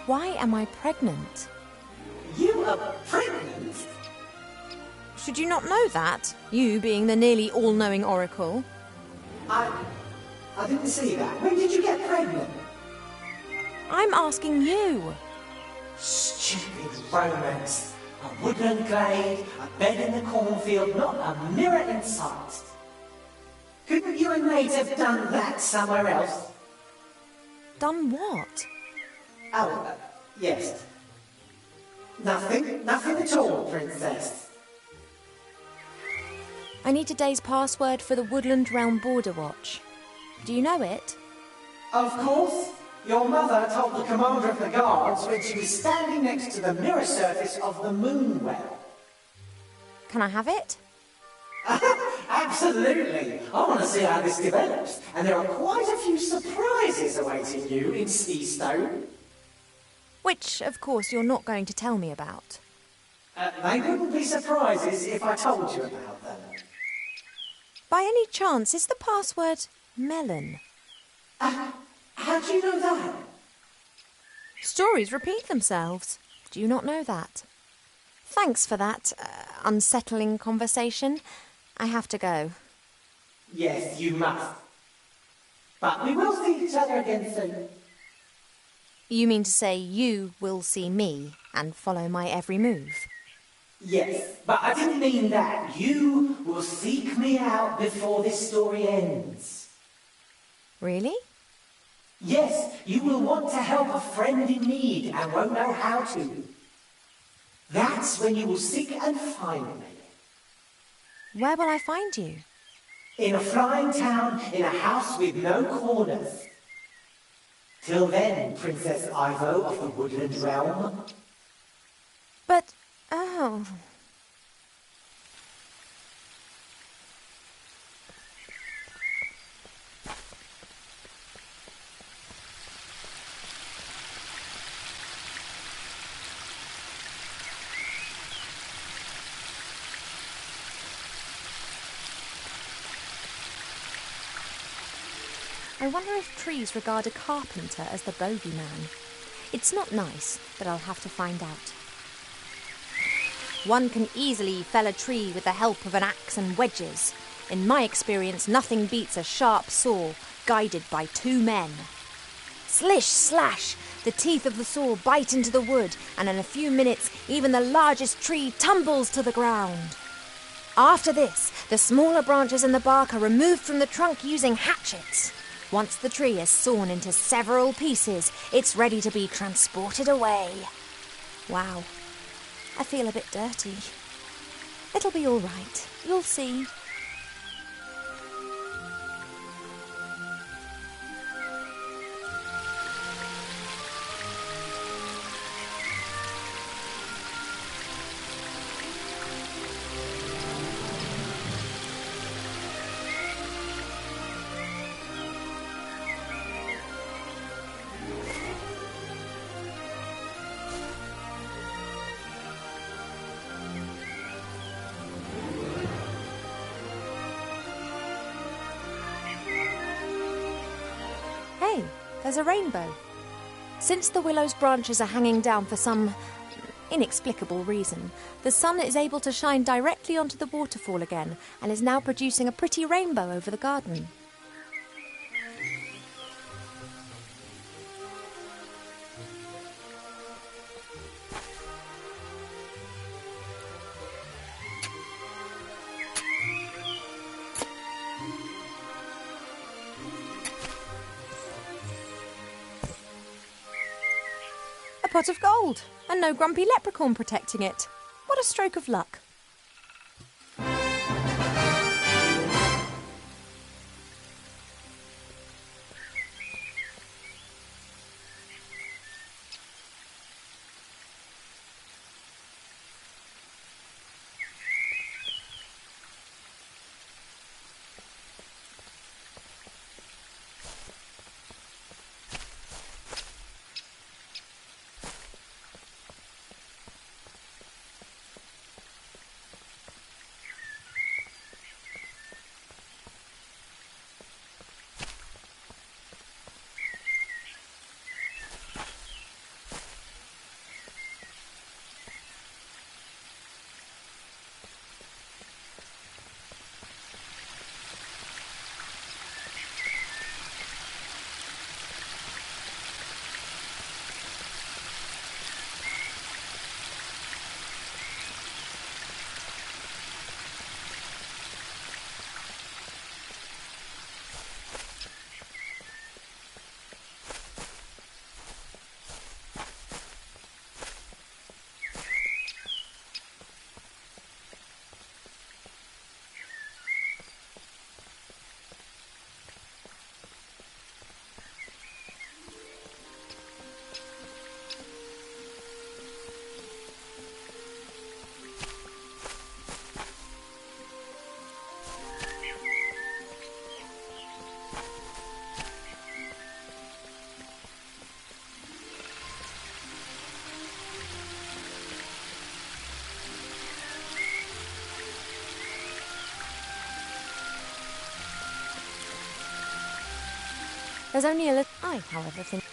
Speaker 6: Why am I pregnant?
Speaker 9: You are pregnant?
Speaker 6: Should you not know that? You being the nearly all-knowing oracle.
Speaker 9: I didn't see that. When did you get pregnant?
Speaker 6: I'm asking you.
Speaker 9: Stupid romance. A woodland glade, a bed in the cornfield, not a mirror in sight. Couldn't you and Maid have done that somewhere else?
Speaker 6: Done what?
Speaker 9: Oh, yes. Nothing at all, Princess.
Speaker 6: I need today's password for the Woodland Realm Border Watch. Do you know it?
Speaker 9: Of course. Your mother told the commander of the guards when she was standing next to the mirror surface of the moon well.
Speaker 6: Can I have it?
Speaker 9: Absolutely. I want to see how this develops. And there are quite a few surprises awaiting you in Seastone.
Speaker 6: Which, of course, you're not going to tell me about.
Speaker 9: They wouldn't be surprises if I told you about them.
Speaker 6: By any chance, is the password melon?
Speaker 9: How do you know that?
Speaker 6: Stories repeat themselves. Do you not know that? Thanks for that unsettling conversation. I have to go.
Speaker 9: Yes, you must. But we will see each other again soon.
Speaker 6: You mean to say you will see me and follow my every move?
Speaker 9: Yes, but I didn't mean that. You will seek me out before this story ends.
Speaker 6: Really?
Speaker 9: Yes, you will want to help a friend in need and won't know how to. That's when you will seek and find me.
Speaker 6: Where will I find you?
Speaker 9: In a flying town, in a house with no corners. Till then, Princess Ivo of the Woodland Realm.
Speaker 6: But, oh... I wonder if trees regard a carpenter as the bogeyman. It's not nice, but I'll have to find out. One can easily fell a tree with the help of an axe and wedges. In my experience, nothing beats a sharp saw guided by two men. Slish, slash! The teeth of the saw bite into the wood, and in a few minutes, even the largest tree tumbles to the ground. After this, the smaller branches and the bark are removed from the trunk using hatchets. Once the tree is sawn into several pieces, it's ready to be transported away. Wow, I feel a bit dirty. It'll be all right. You'll see. Hey, there's a rainbow. Since the willow's branches are hanging down for some inexplicable reason, the sun is able to shine directly onto the waterfall again and is now producing a pretty rainbow over the garden. A pot of gold, and no grumpy leprechaun protecting it. What a stroke of luck. There's only a little... I, however, think...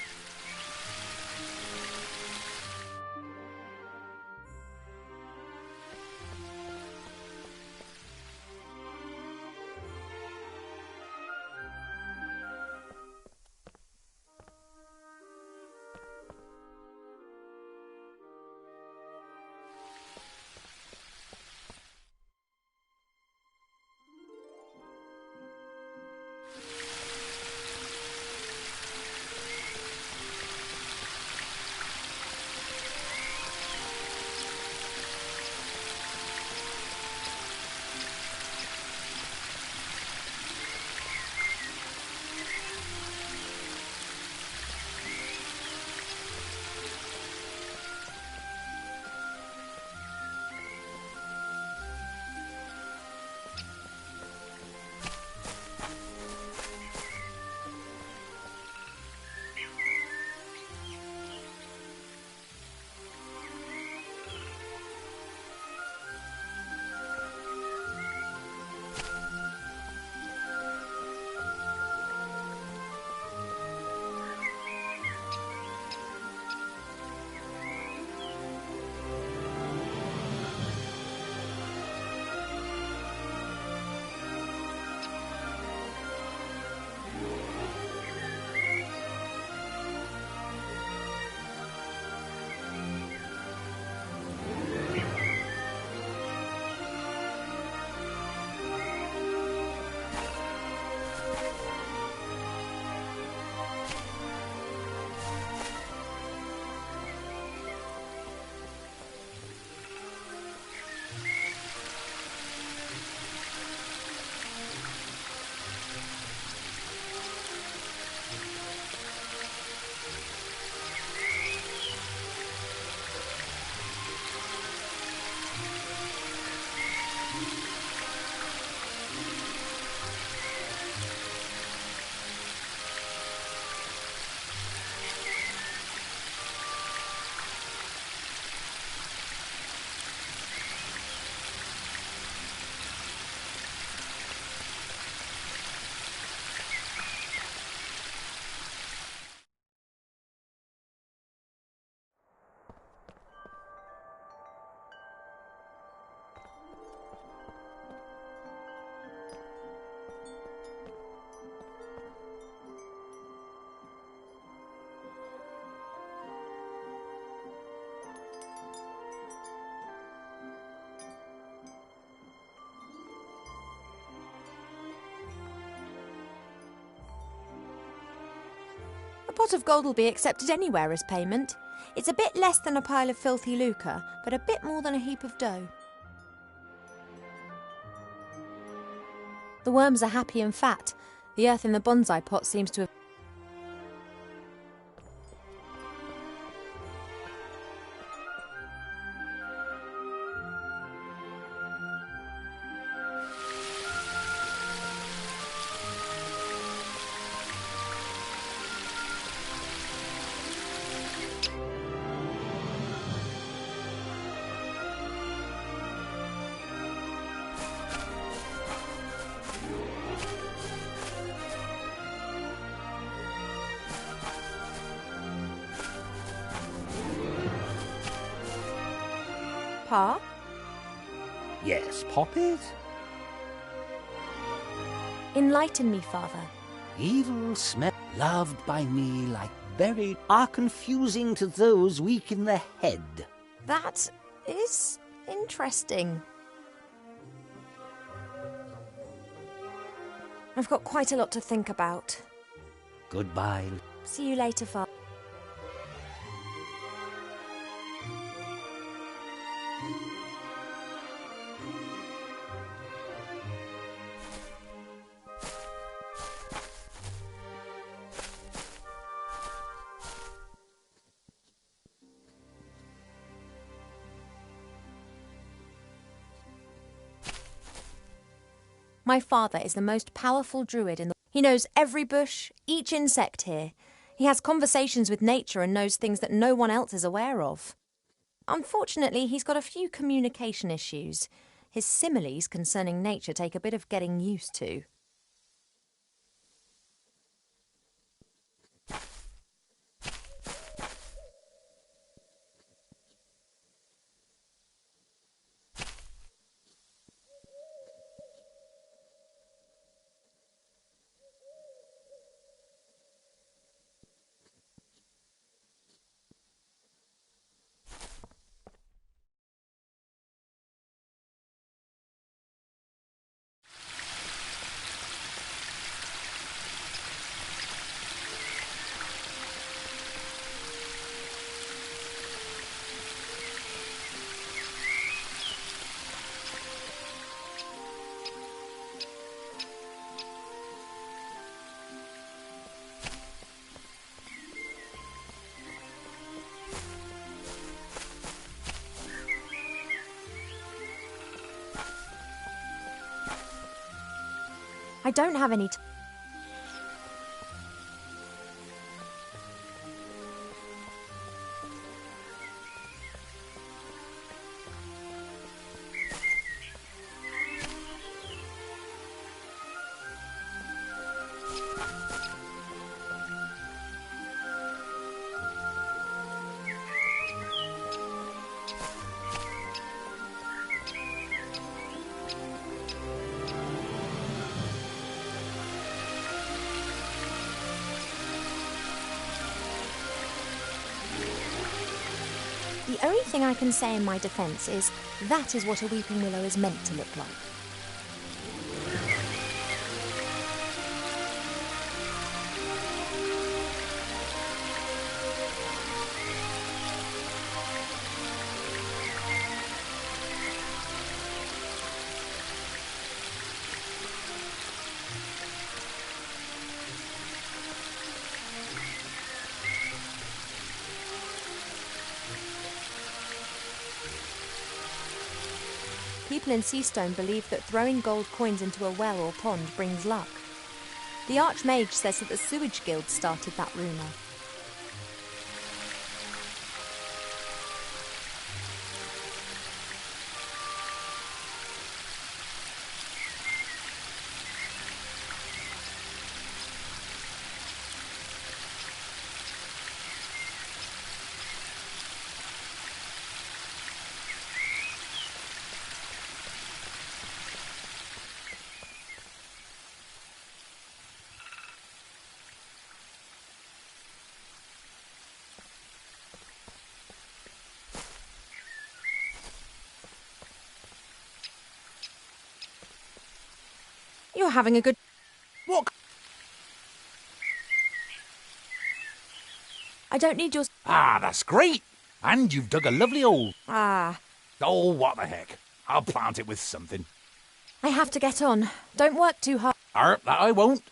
Speaker 6: A pot of gold will be accepted anywhere as payment. It's a bit less than a pile of filthy lucre, but a bit more than a heap of dough. The worms are happy and fat. The earth in the bonsai pot seems to have... Pa?
Speaker 8: Yes, Poppet?
Speaker 6: Enlighten me, Father.
Speaker 8: Evil smell loved by me like berry are confusing to those weak in the head.
Speaker 6: That is interesting. I've got quite a lot to think about.
Speaker 8: Goodbye.
Speaker 6: See you later, Father. My father is the most powerful druid in the... He knows every bush, each insect here. He has conversations with nature and knows things that no one else is aware of. Unfortunately, he's got a few communication issues. His similes concerning nature take a bit of getting used to. I don't have any The only thing I can say in my defence is that is what a weeping willow is meant to look like. People in Seastone believe that throwing gold coins into a well or pond brings luck. The Archmage says that the Sewage Guild started that rumour. You're having a good...
Speaker 7: What?
Speaker 6: I don't need your...
Speaker 7: Ah, that's great. And you've dug a lovely hole.
Speaker 6: Ah,
Speaker 7: Oh, what the heck. I'll plant it with something.
Speaker 6: I have to get on. Don't work too hard.
Speaker 7: That I won't.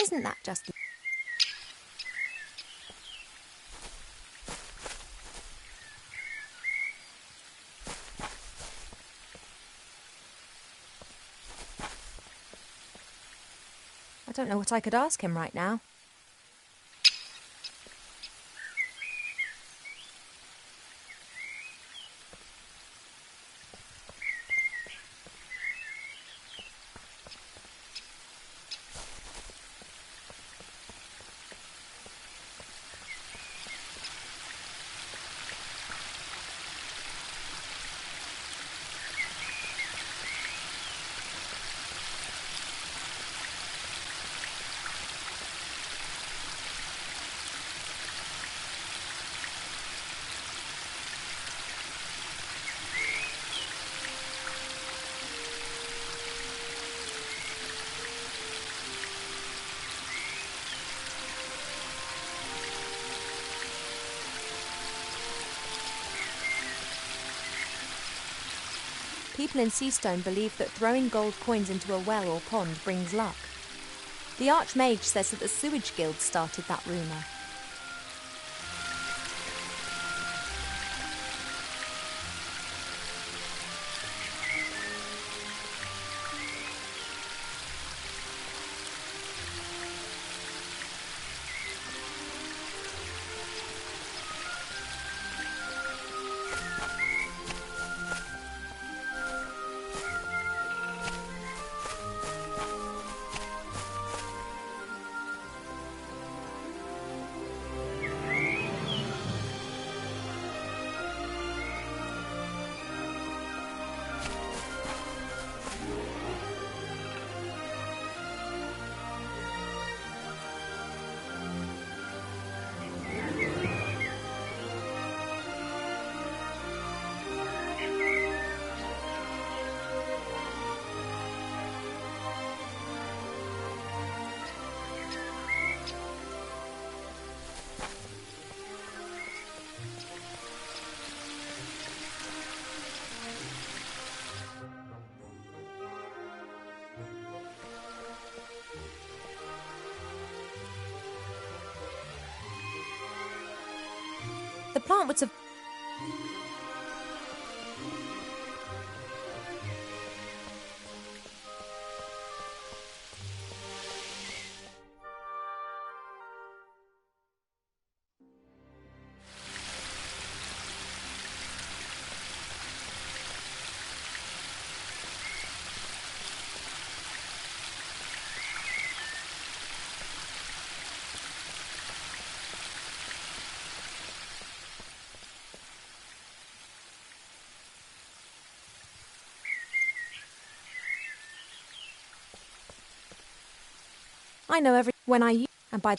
Speaker 6: Isn't that just... I don't know what I could ask him right now. People in Seastone believe that throwing gold coins into a well or pond brings luck. The Archmage says that the Sewage Guild started that rumour. The plant would I know every when I use and by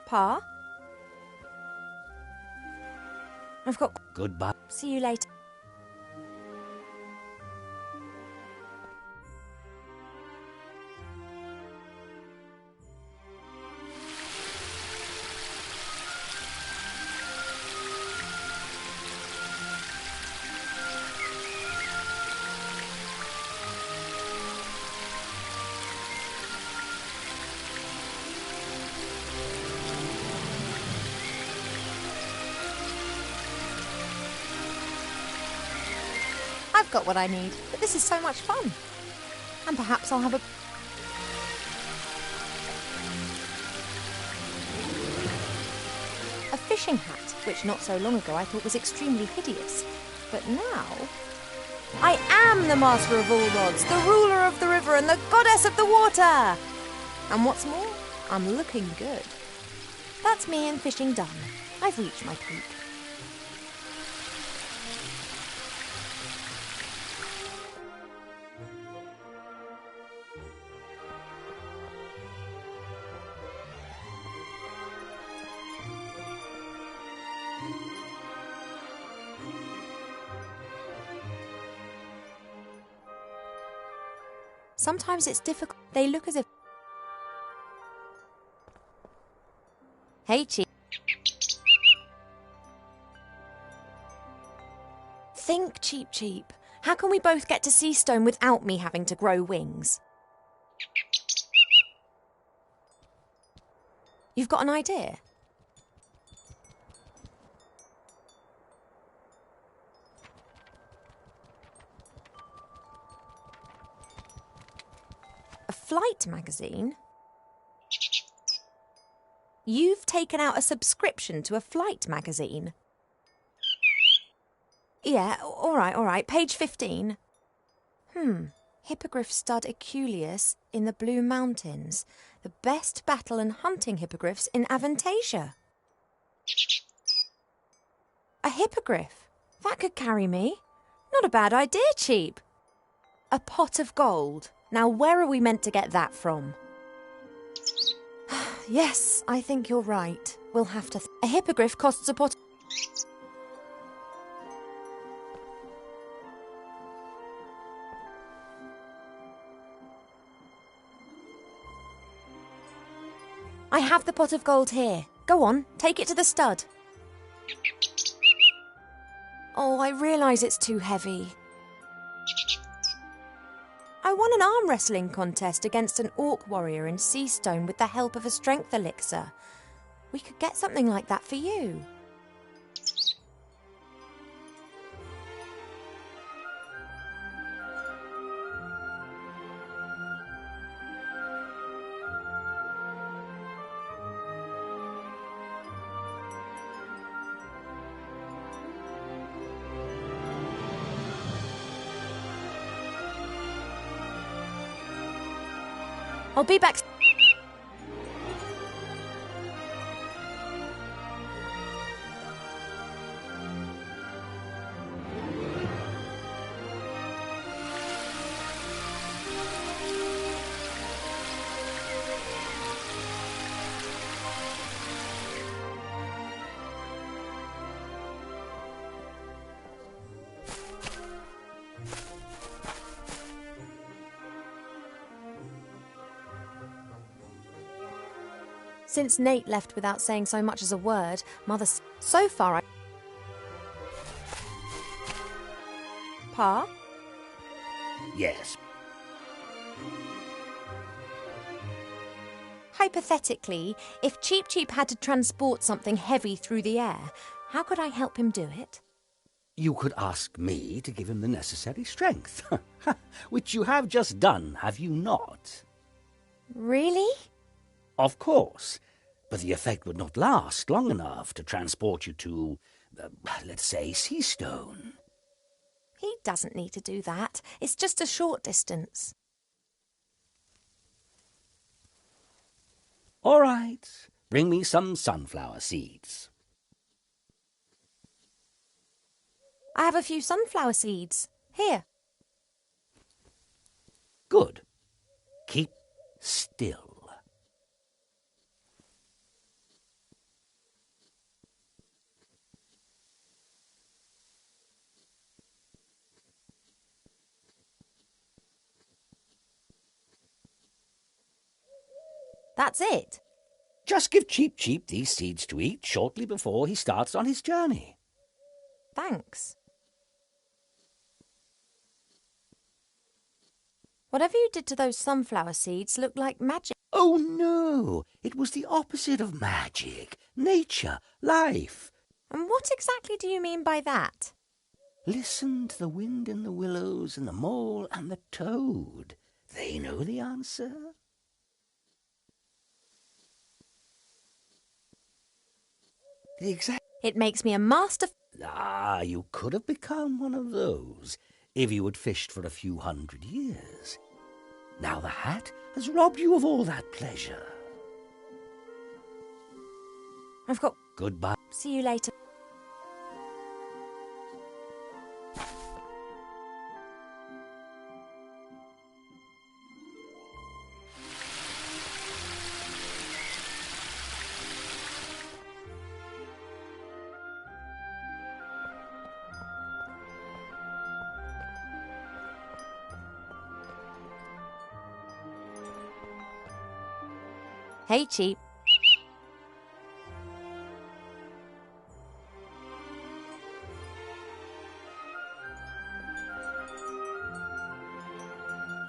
Speaker 6: Pa? I've got...
Speaker 8: Goodbye.
Speaker 6: See you later. I've got what I need, but this is so much fun. And perhaps I'll have a fishing hat, which not so long ago I thought was extremely hideous. But now, I am the master of all rods, the ruler of the river and the goddess of the water. And what's more, I'm looking good. That's me and fishing done. I've reached my peak. Sometimes it's difficult. They look as if... Hey, Cheap. Think, Cheap Cheap. How can we both get to Seastone without me having to grow wings? You've got an idea? A flight magazine? You've taken out a subscription to a flight magazine? Yeah, all right. Page 15. Hippogriff stud Eculeus in the Blue Mountains. The best battle and hunting hippogriffs in Avantasia. A hippogriff? That could carry me. Not a bad idea, Cheap. A pot of gold. Now, where are we meant to get that from? Yes, I think you're right. We'll have to... A hippogriff costs a pot... I have the pot of gold here. Go on, take it to the stud. Oh, I realise it's too heavy. I won an arm wrestling contest against an orc warrior in Seastone with the help of a strength elixir. We could get something like that for you. I'll be back. Since Nate left without saying so much as a word, Mother... So far, Pa?
Speaker 8: Yes.
Speaker 6: Hypothetically, if Cheep Cheep had to transport something heavy through the air, how could I help him do it?
Speaker 8: You could ask me to give him the necessary strength, which you have just done, have you not?
Speaker 6: Really?
Speaker 8: Of course, but the effect would not last long enough to transport you to, let's say, Seastone.
Speaker 6: He doesn't need to do that. It's just a short distance.
Speaker 8: All right, bring me some sunflower seeds.
Speaker 6: I have a few sunflower seeds. Here.
Speaker 8: Good. Keep still.
Speaker 6: That's it.
Speaker 8: Just give Cheep Cheep these seeds to eat shortly before he starts on his journey.
Speaker 6: Thanks. Whatever you did to those sunflower seeds looked like magic.
Speaker 8: Oh, no. It was the opposite of magic. Nature, life.
Speaker 6: And what exactly do you mean by that?
Speaker 8: Listen to the wind in the willows and the mole and the toad. They know the answer.
Speaker 6: It makes me a master...
Speaker 8: Ah, you could have become one of those if you had fished for a few 100 years. Now the hat has robbed you of all that pleasure.
Speaker 6: I've got...
Speaker 8: Goodbye.
Speaker 6: See you later. Hey, Cheep.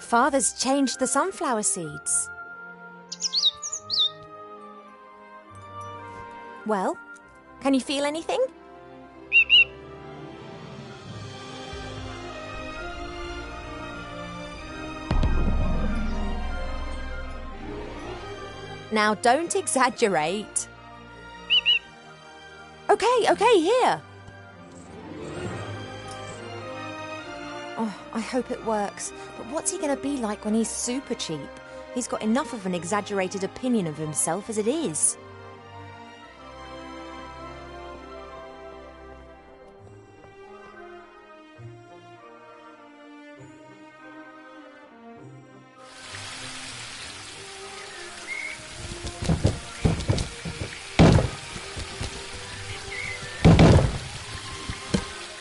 Speaker 6: Father's changed the sunflower seeds. Well, can you feel anything? Now, don't exaggerate. Okay, here. Oh, I hope it works. But what's he going to be like when he's super cheap? He's got enough of an exaggerated opinion of himself as it is.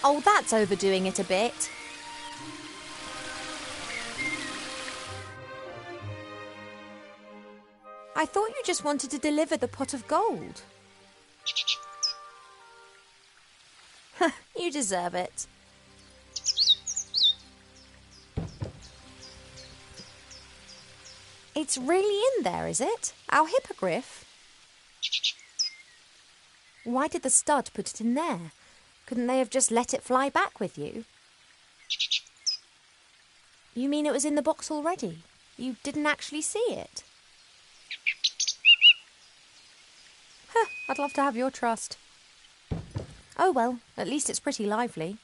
Speaker 6: Oh, that's overdoing it a bit. I thought you just wanted to deliver the pot of gold. You deserve it. It's really in there, is it? Our hippogriff? Why did the stud put it in there? Couldn't they have just let it fly back with you? You mean it was in the box already? You didn't actually see it? Huh, I'd love to have your trust. Oh well, at least it's pretty lively.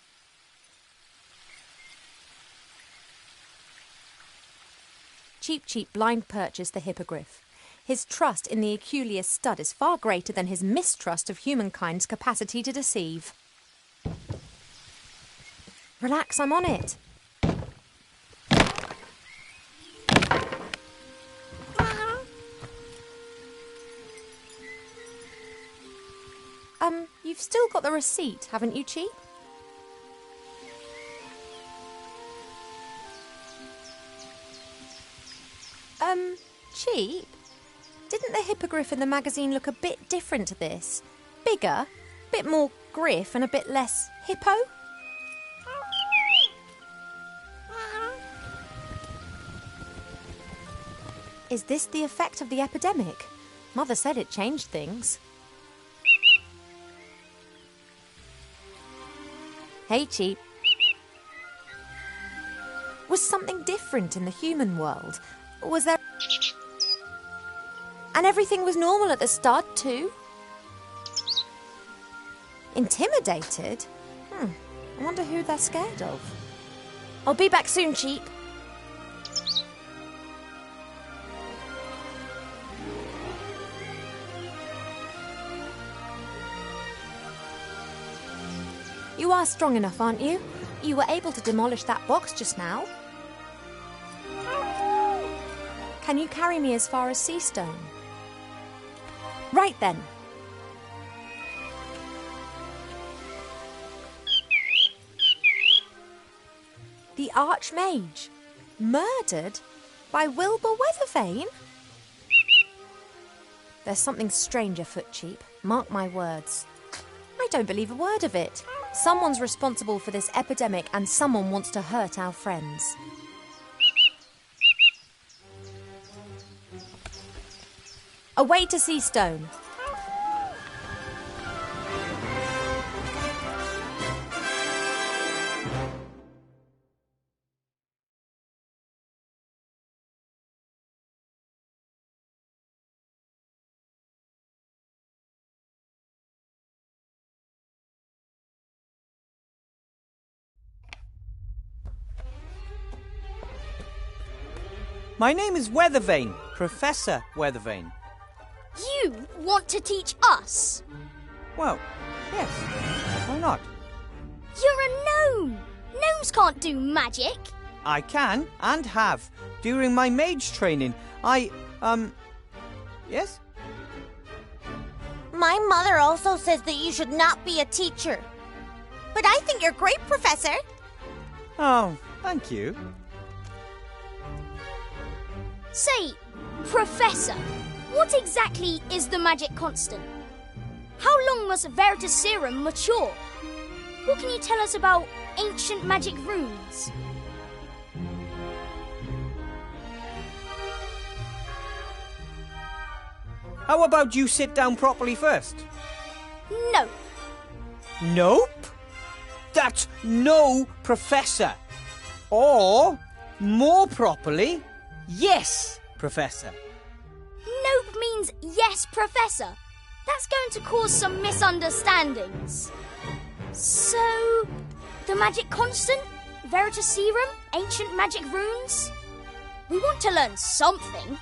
Speaker 6: Cheap Cheap blind purchased the hippogriff. His trust in the Aculeus stud is far greater than his mistrust of humankind's capacity to deceive. Relax, I'm on it. You've still got the receipt, haven't you, Cheap? Cheap? Didn't the hippogriff in the magazine look a bit different to this? Bigger, a bit more griff and a bit less hippo? Is this the effect of the epidemic? Mother said it changed things. Hey, Cheap. Was something different in the human world? Was there... And everything was normal at the start, too? Intimidated? I wonder who they're scared of. I'll be back soon, Cheap. You are strong enough, aren't you? You were able to demolish that box just now. Can you carry me as far as Seastone? Right then. The Archmage, murdered by Wilbur Weathervane? There's something strange afoot, Cheap. Mark my words. I don't believe a word of it. Someone's responsible for this epidemic and someone wants to hurt our friends. Away to Seastone.
Speaker 10: My name is Weathervane, Professor Weathervane.
Speaker 11: You want to teach us?
Speaker 10: Well, yes. Why not?
Speaker 11: You're a gnome! Gnomes can't do magic!
Speaker 10: I can, and have. During my mage training, Yes?
Speaker 12: My mother also says that you should not be a teacher. But I think you're great, Professor.
Speaker 10: Oh, thank you.
Speaker 11: Say, Professor, what exactly is the magic constant? How long must Veritaserum mature? What can you tell us about ancient magic runes?
Speaker 10: How about you sit down properly first?
Speaker 11: No.
Speaker 10: Nope. That's no, Professor. Or, more properly, yes, Professor.
Speaker 11: Nope means yes, Professor. That's going to cause some misunderstandings. So, the magic constant, Veritaserum, ancient magic runes? We want to learn something.